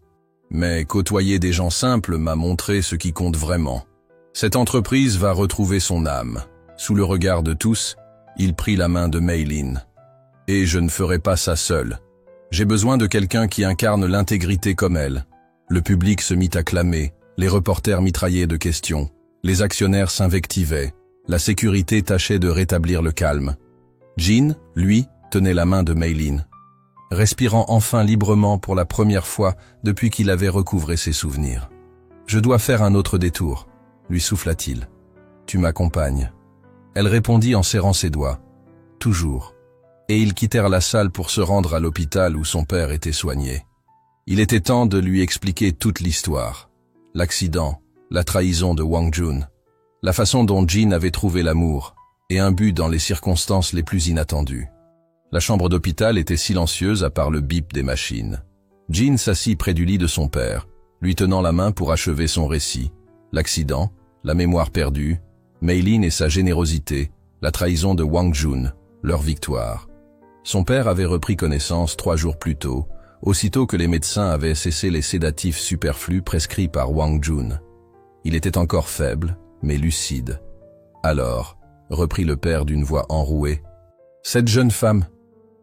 Mais côtoyer des gens simples m'a montré ce qui compte vraiment. Cette entreprise va retrouver son âme. » Sous le regard de tous, il prit la main de Mei-Lin. « Et je ne ferai pas ça seul. J'ai besoin de quelqu'un qui incarne l'intégrité comme elle. » Le public se mit à clamer, les reporters mitraillaient de questions, les actionnaires s'invectivaient, la sécurité tâchait de rétablir le calme. Jin, lui, tenait la main de Mei-Lin, respirant enfin librement pour la première fois depuis qu'il avait recouvré ses souvenirs. « Je dois faire un autre détour », lui souffla-t-il. « Tu m'accompagnes. » Elle répondit en serrant ses doigts. « Toujours. » Et ils quittèrent la salle pour se rendre à l'hôpital où son père était soigné. Il était temps de lui expliquer toute l'histoire. L'accident, la trahison de Wang Jun, la façon dont Jin avait trouvé l'amour, et un but dans les circonstances les plus inattendues. La chambre d'hôpital était silencieuse à part le bip des machines. Jin s'assit près du lit de son père, lui tenant la main pour achever son récit. L'accident, la mémoire perdue, Mei-Lin et sa générosité, la trahison de Wang Jun, leur victoire. Son père avait repris connaissance 3 jours plus tôt, aussitôt que les médecins avaient cessé les sédatifs superflus prescrits par Wang Jun. Il était encore faible, mais lucide. « Alors, reprit le père d'une voix enrouée, cette jeune femme,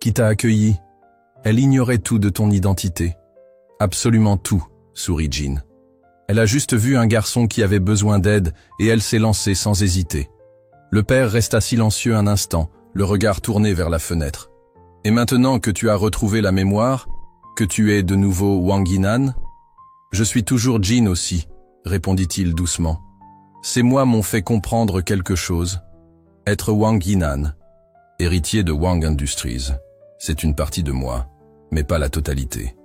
Qui t'a accueilli? Elle ignorait tout de ton identité. Absolument tout, sourit Jean. Elle a juste vu un garçon qui avait besoin d'aide et elle s'est lancée sans hésiter. Le père resta silencieux un instant, le regard tourné vers la fenêtre. Et maintenant que tu as retrouvé la mémoire, que tu es de nouveau Wang Yinan? Je suis toujours Jean aussi, répondit-il doucement. Ces mois m'ont fait comprendre quelque chose. Être Wang Yinan, héritier de Wang Industries, c'est une partie de moi, mais pas la totalité.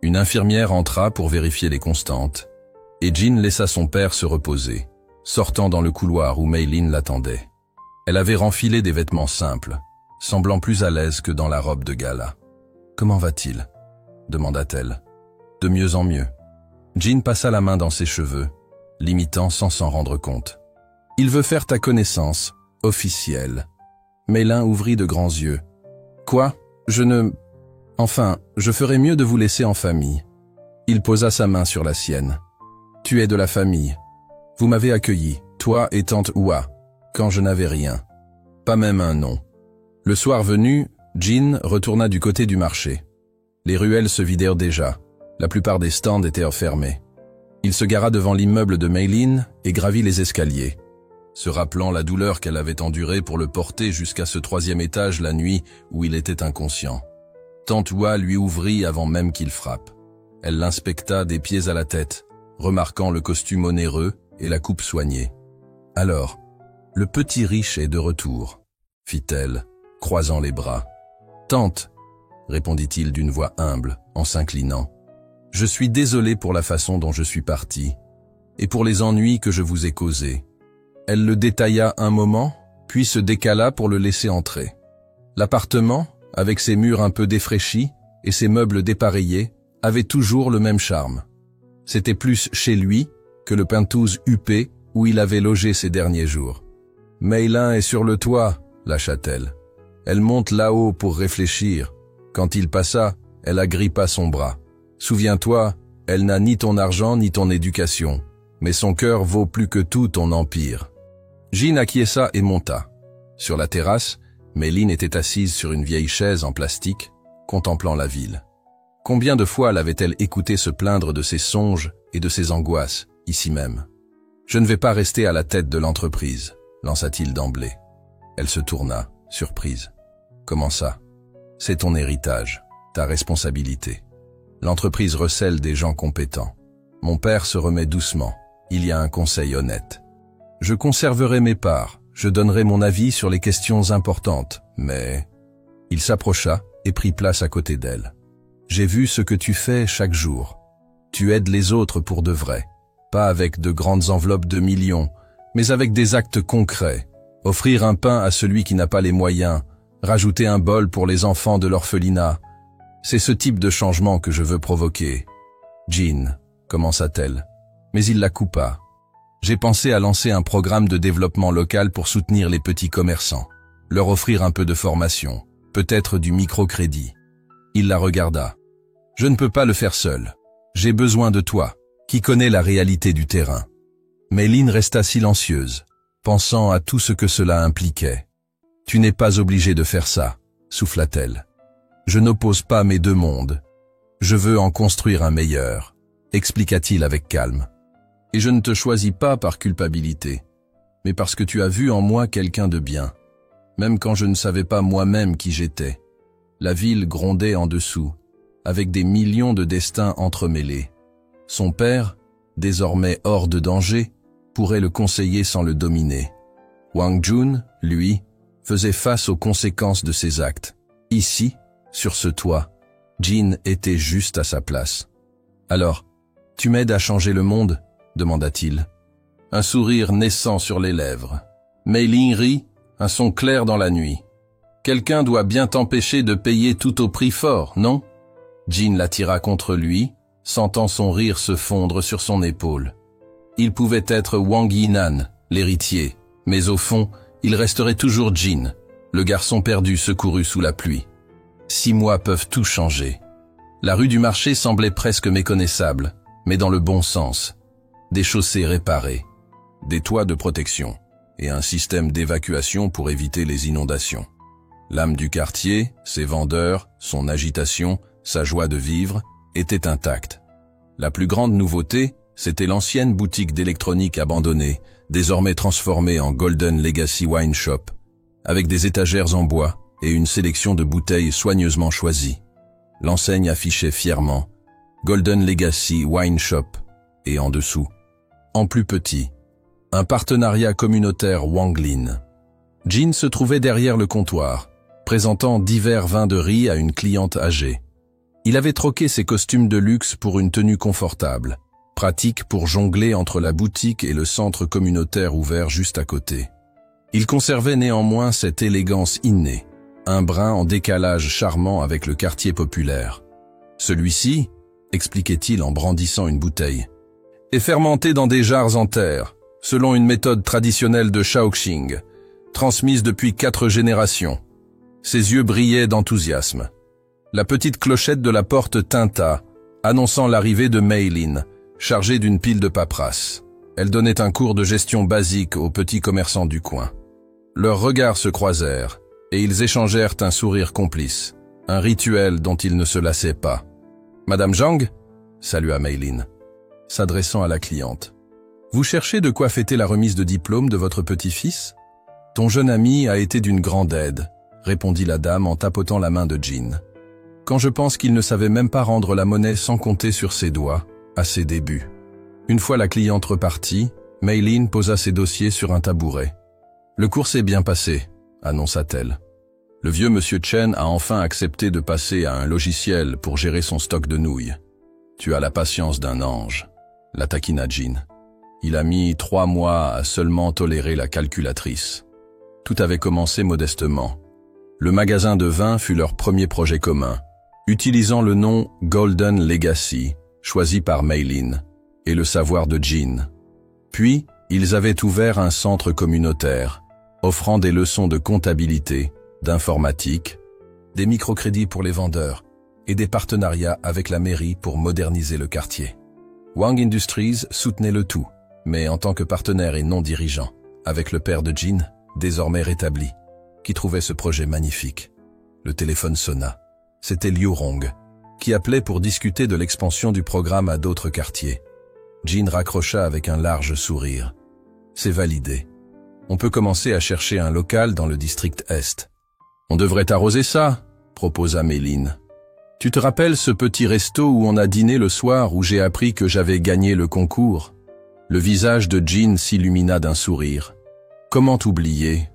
Une infirmière entra pour vérifier les constantes, et Jean laissa son père se reposer, sortant dans le couloir où Mei Lin l'attendait. Elle avait renfilé des vêtements simples, semblant plus à l'aise que dans la robe de gala. « Comment va-t-il » demanda-t-elle. « De mieux en mieux. » Jean passa la main dans ses cheveux, l'imitant sans s'en rendre compte. « Il veut faire ta connaissance, officielle. » Mei Lin ouvrit de grands yeux. « Quoi? Je ne... Enfin, je ferais mieux de vous laisser en famille. » Il posa sa main sur la sienne. « Tu es de la famille. Vous m'avez accueilli, toi et tante Hua, quand je n'avais rien. Pas même un nom. » Le soir venu, Jean retourna du côté du marché. Les ruelles se vidèrent déjà. La plupart des stands étaient fermés. Il se gara devant l'immeuble de Mei Lin et gravit les escaliers, se rappelant la douleur qu'elle avait endurée pour le porter jusqu'à ce 3e étage la nuit où il était inconscient. Tante Hua lui ouvrit avant même qu'il frappe. Elle l'inspecta des pieds à la tête, remarquant le costume onéreux et la coupe soignée. « Alors, le petit riche est de retour, » fit-elle, croisant les bras. « Tante, » répondit-il d'une voix humble, en s'inclinant, « je suis désolé pour la façon dont je suis parti, et pour les ennuis que je vous ai causés. » Elle le détailla un moment, puis se décala pour le laisser entrer. L'appartement, avec ses murs un peu défraîchis et ses meubles dépareillés, avait toujours le même charme. C'était plus chez lui que le penthouse huppé où il avait logé ces derniers jours. « Mei Lin est sur le toit », lâcha-t-elle. Elle monte là-haut pour réfléchir. Quand il passa, elle agrippa son bras. « Souviens-toi, elle n'a ni ton argent ni ton éducation, mais son cœur vaut plus que tout ton empire. » Jean acquiesça et monta. Sur la terrasse, Mei Lin était assise sur une vieille chaise en plastique, contemplant la ville. Combien de fois l'avait-elle écouté se plaindre de ses songes et de ses angoisses, ici même? « Je ne vais pas rester à la tête de l'entreprise », lança-t-il d'emblée. Elle se tourna, surprise. « Comment ça? C'est ton héritage, ta responsabilité. L'entreprise recèle des gens compétents. Mon père se remet doucement. Il y a un conseil honnête. Je conserverai mes parts, je donnerai mon avis sur les questions importantes, mais... » Il s'approcha et prit place à côté d'elle. « J'ai vu ce que tu fais chaque jour. Tu aides les autres pour de vrai, pas avec de grandes enveloppes de millions, mais avec des actes concrets. Offrir un pain à celui qui n'a pas les moyens, rajouter un bol pour les enfants de l'orphelinat. C'est ce type de changement que je veux provoquer. »« Jean, » commença-t-elle, mais il la coupa. « J'ai pensé à lancer un programme de développement local pour soutenir les petits commerçants, leur offrir un peu de formation, peut-être du microcrédit. » Il la regarda. « Je ne peux pas le faire seul. J'ai besoin de toi, qui connais la réalité du terrain. » Mei Lin resta silencieuse, pensant à tout ce que cela impliquait. « Tu n'es pas obligé de faire ça, » souffla-t-elle. « Je n'oppose pas mes deux mondes. Je veux en construire un meilleur, » expliqua-t-il avec calme. « Et je ne te choisis pas par culpabilité, mais parce que tu as vu en moi quelqu'un de bien, même quand je ne savais pas moi-même qui j'étais. » La ville grondait en dessous, avec des millions de destins entremêlés. Son père, désormais hors de danger, pourrait le conseiller sans le dominer. Wang Jun, lui, faisait face aux conséquences de ses actes. Ici, sur ce toit, Jean était juste à sa place. « Alors, tu m'aides à changer le monde ?» demanda-t-il. Un sourire naissant sur les lèvres. Mei Lin rit, un son clair dans la nuit. « Quelqu'un doit bien t'empêcher de payer tout au prix fort, non ?» Jean l'attira contre lui, sentant son rire se fondre sur son épaule. Il pouvait être Wang Yinan, l'héritier, mais au fond, il resterait toujours Jean, le garçon perdu secouru sous la pluie. 6 mois peuvent tout changer. La rue du marché semblait presque méconnaissable, mais dans le bon sens. Des chaussées réparées, des toits de protection et un système d'évacuation pour éviter les inondations. L'âme du quartier, ses vendeurs, son agitation, sa joie de vivre, étaient intacts. La plus grande nouveauté, c'était l'ancienne boutique d'électronique abandonnée, désormais transformée en Golden Legacy Wine Shop, avec des étagères en bois et une sélection de bouteilles soigneusement choisies. L'enseigne affichait fièrement Golden Legacy Wine Shop et en dessous, en plus petit, un partenariat communautaire Wanglin. Jean se trouvait derrière le comptoir, présentant divers vins de riz à une cliente âgée. Il avait troqué ses costumes de luxe pour une tenue confortable, pratique pour jongler entre la boutique et le centre communautaire ouvert juste à côté. Il conservait néanmoins cette élégance innée, un brin en décalage charmant avec le quartier populaire. Celui-ci, expliquait-il en brandissant une bouteille, est fermenté dans des jarres en terre, selon une méthode traditionnelle de Shaoxing, transmise depuis 4 générations. Ses yeux brillaient d'enthousiasme. La petite clochette de la porte tinta, annonçant l'arrivée de Mei Lin, chargée d'une pile de paperasse. Elle donnait un cours de gestion basique aux petits commerçants du coin. Leurs regards se croisèrent, et ils échangèrent un sourire complice, un rituel dont ils ne se lassaient pas. « Madame Zhang » salua Mei Lin, s'adressant à la cliente. « Vous cherchez de quoi fêter la remise de diplôme de votre petit-fils ? Ton jeune ami a été d'une grande aide, » répondit la dame en tapotant la main de Jean. « Quand je pense qu'il ne savait même pas rendre la monnaie sans compter sur ses doigts, à ses débuts. » Une fois la cliente repartie, Mei Lin posa ses dossiers sur un tabouret. « Le cours s'est bien passé, » annonça-t-elle. « Le vieux monsieur Chen a enfin accepté de passer à un logiciel pour gérer son stock de nouilles. Tu as la patience d'un ange, » la taquina Jean. Il a mis 3 mois à seulement tolérer la calculatrice. Tout avait commencé modestement. Le magasin de vin fut leur premier projet commun, utilisant le nom Golden Legacy, choisi par Mei Lin, et le savoir de Jean. Puis, ils avaient ouvert un centre communautaire, offrant des leçons de comptabilité, d'informatique, des microcrédits pour les vendeurs et des partenariats avec la mairie pour moderniser le quartier. Wang Industries soutenait le tout, mais en tant que partenaire et non dirigeant, avec le père de Jean, désormais rétabli, qui trouvait ce projet magnifique. Le téléphone sonna. C'était Liu Rong, qui appelait pour discuter de l'expansion du programme à d'autres quartiers. Jean raccrocha avec un large sourire. C'est validé. On peut commencer à chercher un local dans le district Est. On devrait arroser ça, proposa Mei Lin. Tu te rappelles ce petit resto où on a dîné le soir où j'ai appris que j'avais gagné le concours? Le visage de Jean s'illumina d'un sourire. Comment oublier?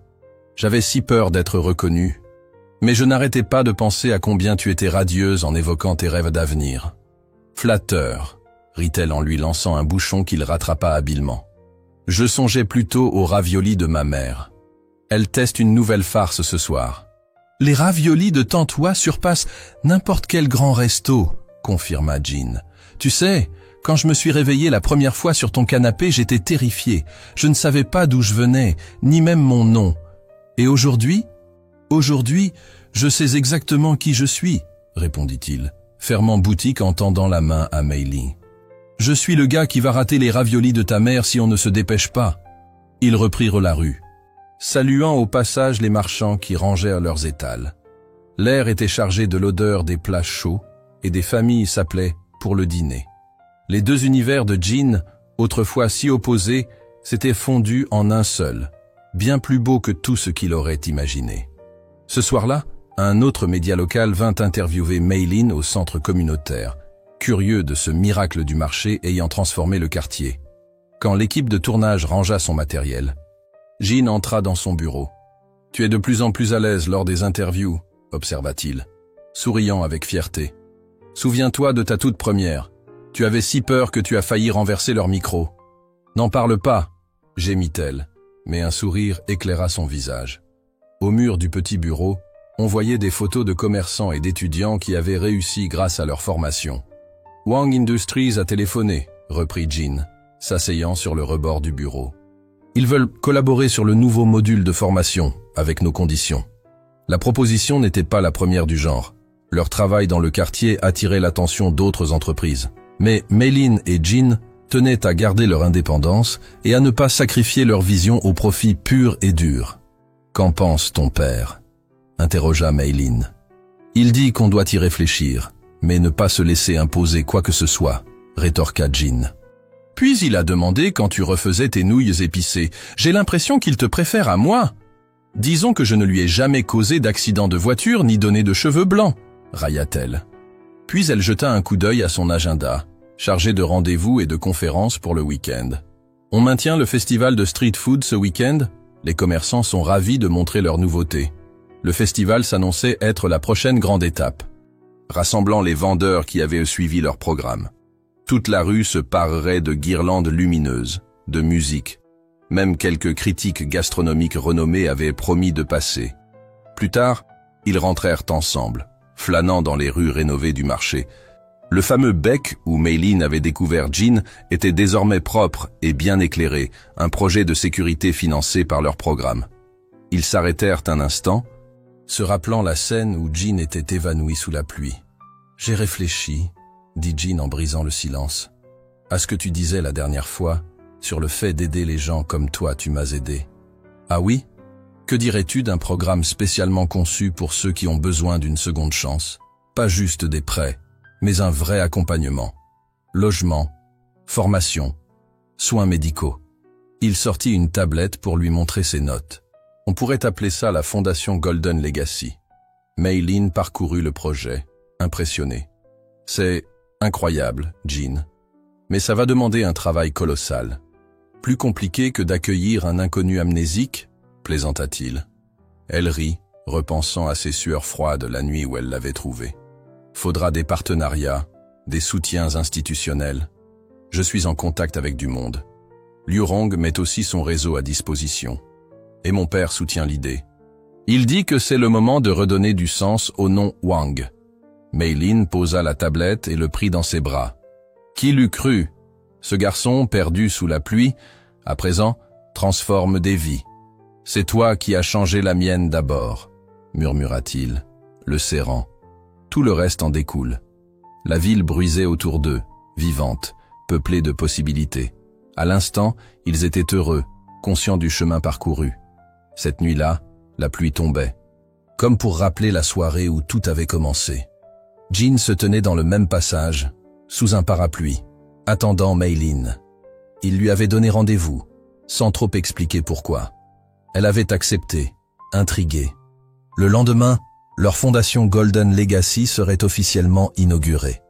J'avais si peur d'être reconnu. Mais je n'arrêtais pas de penser à combien tu étais radieuse en évoquant tes rêves d'avenir. Flatteur, rit-elle en lui lançant un bouchon qu'il rattrapa habilement. Je songeais plutôt aux raviolis de ma mère. Elle teste une nouvelle farce ce soir. Les raviolis de Tante Wa surpassent n'importe quel grand resto, confirma Jean. Tu sais, quand je me suis réveillée la première fois sur ton canapé, j'étais terrifiée. Je ne savais pas d'où je venais, ni même mon nom. Et aujourd'hui, je sais exactement qui je suis, répondit-il, fermant boutique en tendant la main à Mei Lin. Je suis le gars qui va rater les raviolis de ta mère si on ne se dépêche pas. Ils reprirent la rue, saluant au passage les marchands qui rangèrent leurs étals. L'air était chargé de l'odeur des plats chauds et des familles s'appelaient pour le dîner. Les deux univers de Jean, autrefois si opposés, s'étaient fondus en un seul, bien plus beau que tout ce qu'il aurait imaginé. Ce soir-là, un autre média local vint interviewer Mei Lin au centre communautaire, curieux de ce miracle du marché ayant transformé le quartier. Quand l'équipe de tournage rangea son matériel, Jean entra dans son bureau. « Tu es de plus en plus à l'aise lors des interviews, » observa-t-il, souriant avec fierté. « Souviens-toi de ta toute première. Tu avais si peur que tu as failli renverser leur micro. »« N'en parle pas » gémit-elle, mais un sourire éclaira son visage. Au mur du petit bureau, on voyait des photos de commerçants et d'étudiants qui avaient réussi grâce à leur formation. « Wang Industries a téléphoné », reprit Jean, s'asseyant sur le rebord du bureau. « Ils veulent collaborer sur le nouveau module de formation, avec nos conditions. » La proposition n'était pas la première du genre. Leur travail dans le quartier attirait l'attention d'autres entreprises. Mais Mei Lin et Jean tenaient à garder leur indépendance et à ne pas sacrifier leur vision au profit pur et dur. « Qu'en pense ton père » interrogea Maylin. Il dit qu'on doit y réfléchir, mais ne pas se laisser imposer quoi que ce soit, rétorqua Jin. Puis il a demandé quand tu refaisais tes nouilles épicées. J'ai l'impression qu'il te préfère à moi. Disons que je ne lui ai jamais causé d'accident de voiture ni donné de cheveux blancs, railla-t-elle. Puis elle jeta un coup d'œil à son agenda, chargé de rendez-vous et de conférences pour le week-end. On maintient le festival de street food ce week-end. Les commerçants sont ravis de montrer leurs nouveautés. Le festival s'annonçait être la prochaine grande étape, rassemblant les vendeurs qui avaient suivi leur programme. Toute la rue se parerait de guirlandes lumineuses, de musique. Même quelques critiques gastronomiques renommés avaient promis de passer. Plus tard, ils rentrèrent ensemble, flânant dans les rues rénovées du marché. Le fameux bec où Maylin avait découvert Jin était désormais propre et bien éclairé, un projet de sécurité financé par leur programme. Ils s'arrêtèrent un instant, se rappelant la scène où Jin était évanoui sous la pluie. « J'ai réfléchi », dit Jin en brisant le silence, « à ce que tu disais la dernière fois, sur le fait d'aider les gens comme toi tu m'as aidé. Ah oui? Que dirais-tu d'un programme spécialement conçu pour ceux qui ont besoin d'une seconde chance? Pas juste des prêts, mais un vrai accompagnement. Logement, formation, soins médicaux. » Il sortit une tablette pour lui montrer ses notes. On pourrait appeler ça la fondation Golden Legacy. Maylin parcourut le projet, impressionné. « C'est incroyable, Jin. Mais ça va demander un travail colossal. Plus compliqué que d'accueillir un inconnu amnésique, plaisanta-t-il. Elle rit, repensant à ses sueurs froides la nuit où elle l'avait trouvé. Faudra des partenariats, des soutiens institutionnels. Je suis en contact avec du monde. Liu Rong met aussi son réseau à disposition. Et mon père soutient l'idée. Il dit que c'est le moment de redonner du sens au nom Wang. Maylin posa la tablette et le prit dans ses bras. Qui l'eût cru? Ce garçon, perdu sous la pluie, à présent, transforme des vies. C'est toi qui as changé la mienne d'abord, murmura-t-il, le serrant. Tout le reste en découle. La ville bruisait autour d'eux, vivante, peuplée de possibilités. À l'instant, ils étaient heureux, conscients du chemin parcouru. Cette nuit-là, la pluie tombait, comme pour rappeler la soirée où tout avait commencé. Jin se tenait dans le même passage, sous un parapluie, attendant Maylin. Il lui avait donné rendez-vous, sans trop expliquer pourquoi. Elle avait accepté, intriguée. Le lendemain, leur fondation Golden Legacy serait officiellement inaugurée.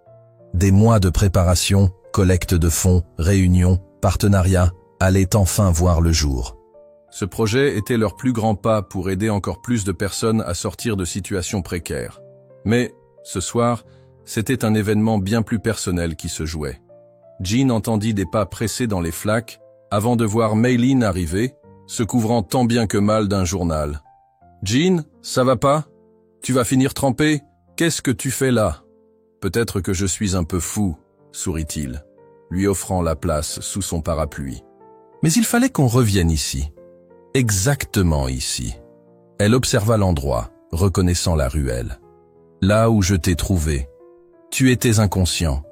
Des mois de préparation, collecte de fonds, réunions, partenariats, allaient enfin voir le jour. Ce projet était leur plus grand pas pour aider encore plus de personnes à sortir de situations précaires. Mais, ce soir, c'était un événement bien plus personnel qui se jouait. Jin entendit des pas pressés dans les flaques avant de voir Maylin arriver, se couvrant tant bien que mal d'un journal. « Jin, ça va pas? Tu vas finir trempé? Qu'est-ce que tu fais là ?»« Peut-être que je suis un peu fou, » sourit-il, lui offrant la place sous son parapluie. « Mais il fallait qu'on revienne ici. » Exactement ici. Elle observa l'endroit, reconnaissant la ruelle. Là où je t'ai trouvé. Tu étais inconscient.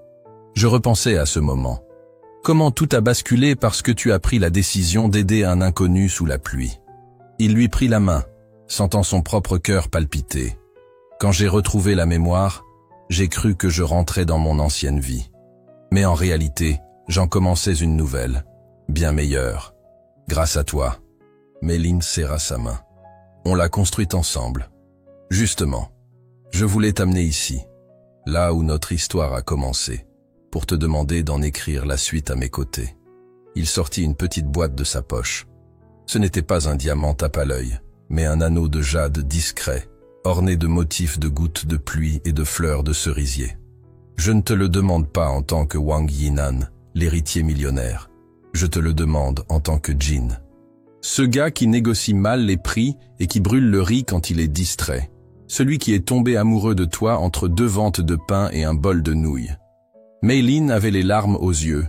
Je repensais à ce moment. Comment tout a basculé parce que tu as pris la décision d'aider un inconnu sous la pluie. Il lui prit la main, sentant son propre cœur palpiter. Quand j'ai retrouvé la mémoire, j'ai cru que je rentrais dans mon ancienne vie. Mais en réalité, j'en commençais une nouvelle, bien meilleure. Grâce à toi. Maylin serra sa main. On l'a construite ensemble. Justement, je voulais t'amener ici, là où notre histoire a commencé, pour te demander d'en écrire la suite à mes côtés. Il sortit une petite boîte de sa poche. Ce n'était pas un diamant tape à l'œil, mais un anneau de jade discret, orné de motifs de gouttes de pluie et de fleurs de cerisier. Je ne te le demande pas en tant que Wang Yinan, l'héritier millionnaire. Je te le demande en tant que Jin. Ce gars qui négocie mal les prix et qui brûle le riz quand il est distrait. Celui qui est tombé amoureux de toi entre 2 ventes de pain et un bol de nouilles. Maylin avait les larmes aux yeux,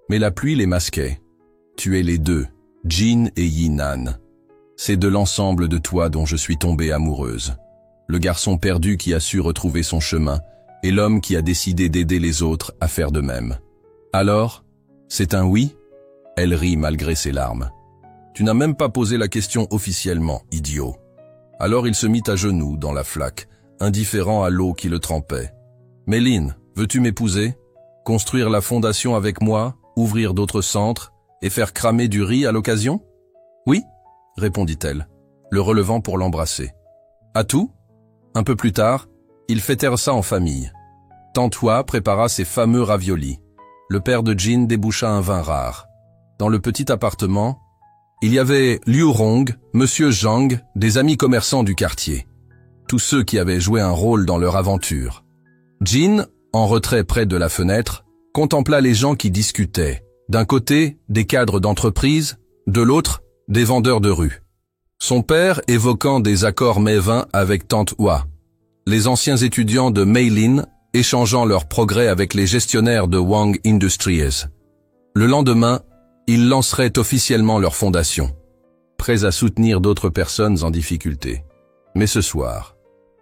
mais la pluie les masquait. Tu es les deux, Jin et Yinan. C'est de l'ensemble de toi dont je suis tombée amoureuse. Le garçon perdu qui a su retrouver son chemin et l'homme qui a décidé d'aider les autres à faire de même. Alors, c'est un oui? Elle rit malgré ses larmes. Tu n'as même pas posé la question officiellement, idiot. Alors il se mit à genoux dans la flaque, indifférent à l'eau qui le trempait. « Méline, veux-tu m'épouser? Construire la fondation avec moi, ouvrir d'autres centres et faire cramer du riz à l'occasion? »« Oui, » répondit-elle, le relevant pour l'embrasser. « À tout ?» Un peu plus tard, ils fêtèrent ça en famille. Tante Hua prépara ses fameux raviolis. Le père de Jin déboucha un vin rare. Dans le petit appartement, il y avait Liu Rong, Monsieur Zhang, des amis commerçants du quartier. Tous ceux qui avaient joué un rôle dans leur aventure. Jin, en retrait près de la fenêtre, contempla les gens qui discutaient. D'un côté, des cadres d'entreprise, de l'autre, des vendeurs de rue. Son père évoquant des accords mets-vins avec Tante Hua. Les anciens étudiants de Meilin échangeant leurs progrès avec les gestionnaires de Wang Industries. Le lendemain, ils lanceraient officiellement leur fondation, prêts à soutenir d'autres personnes en difficulté. Mais ce soir,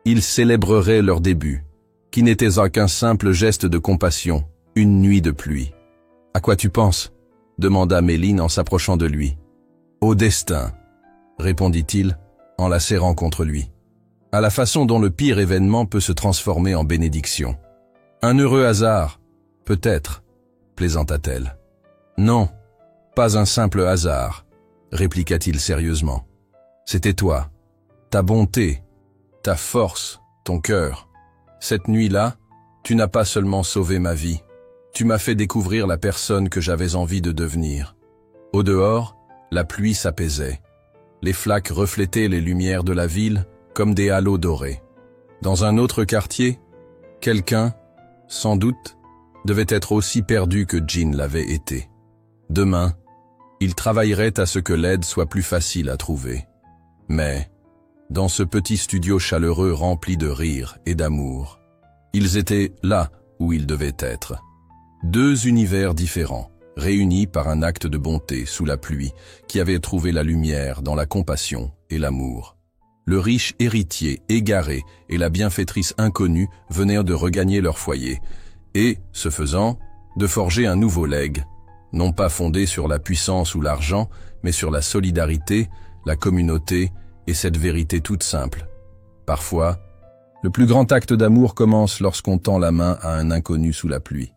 ils célébreraient leur début, qui n'était qu'un simple geste de compassion, une nuit de pluie. « À quoi tu penses ?» demanda Méline en s'approchant de lui. « Au destin », répondit-il en la serrant contre lui. « À la façon dont le pire événement peut se transformer en bénédiction. »« Un heureux hasard, peut-être, » plaisanta-t-elle. « Non, pas un simple hasard, » répliqua-t-il sérieusement. « C'était toi, ta bonté, ta force, ton cœur. Cette nuit-là, tu n'as pas seulement sauvé ma vie, tu m'as fait découvrir la personne que j'avais envie de devenir. » Au dehors, la pluie s'apaisait. Les flaques reflétaient les lumières de la ville comme des halos dorés. Dans un autre quartier, quelqu'un, sans doute, devait être aussi perdu que Jin l'avait été. Demain, il travaillerait à ce que l'aide soit plus facile à trouver. Mais, dans ce petit studio chaleureux rempli de rire et d'amour, ils étaient là où ils devaient être. Deux univers différents, réunis par un acte de bonté sous la pluie qui avait trouvé la lumière dans la compassion et l'amour. Le riche héritier égaré et la bienfaitrice inconnue venaient de regagner leur foyer et, ce faisant, de forger un nouveau legs, non pas fondé sur la puissance ou l'argent, mais sur la solidarité, la communauté et cette vérité toute simple. Parfois, le plus grand acte d'amour commence lorsqu'on tend la main à un inconnu sous la pluie.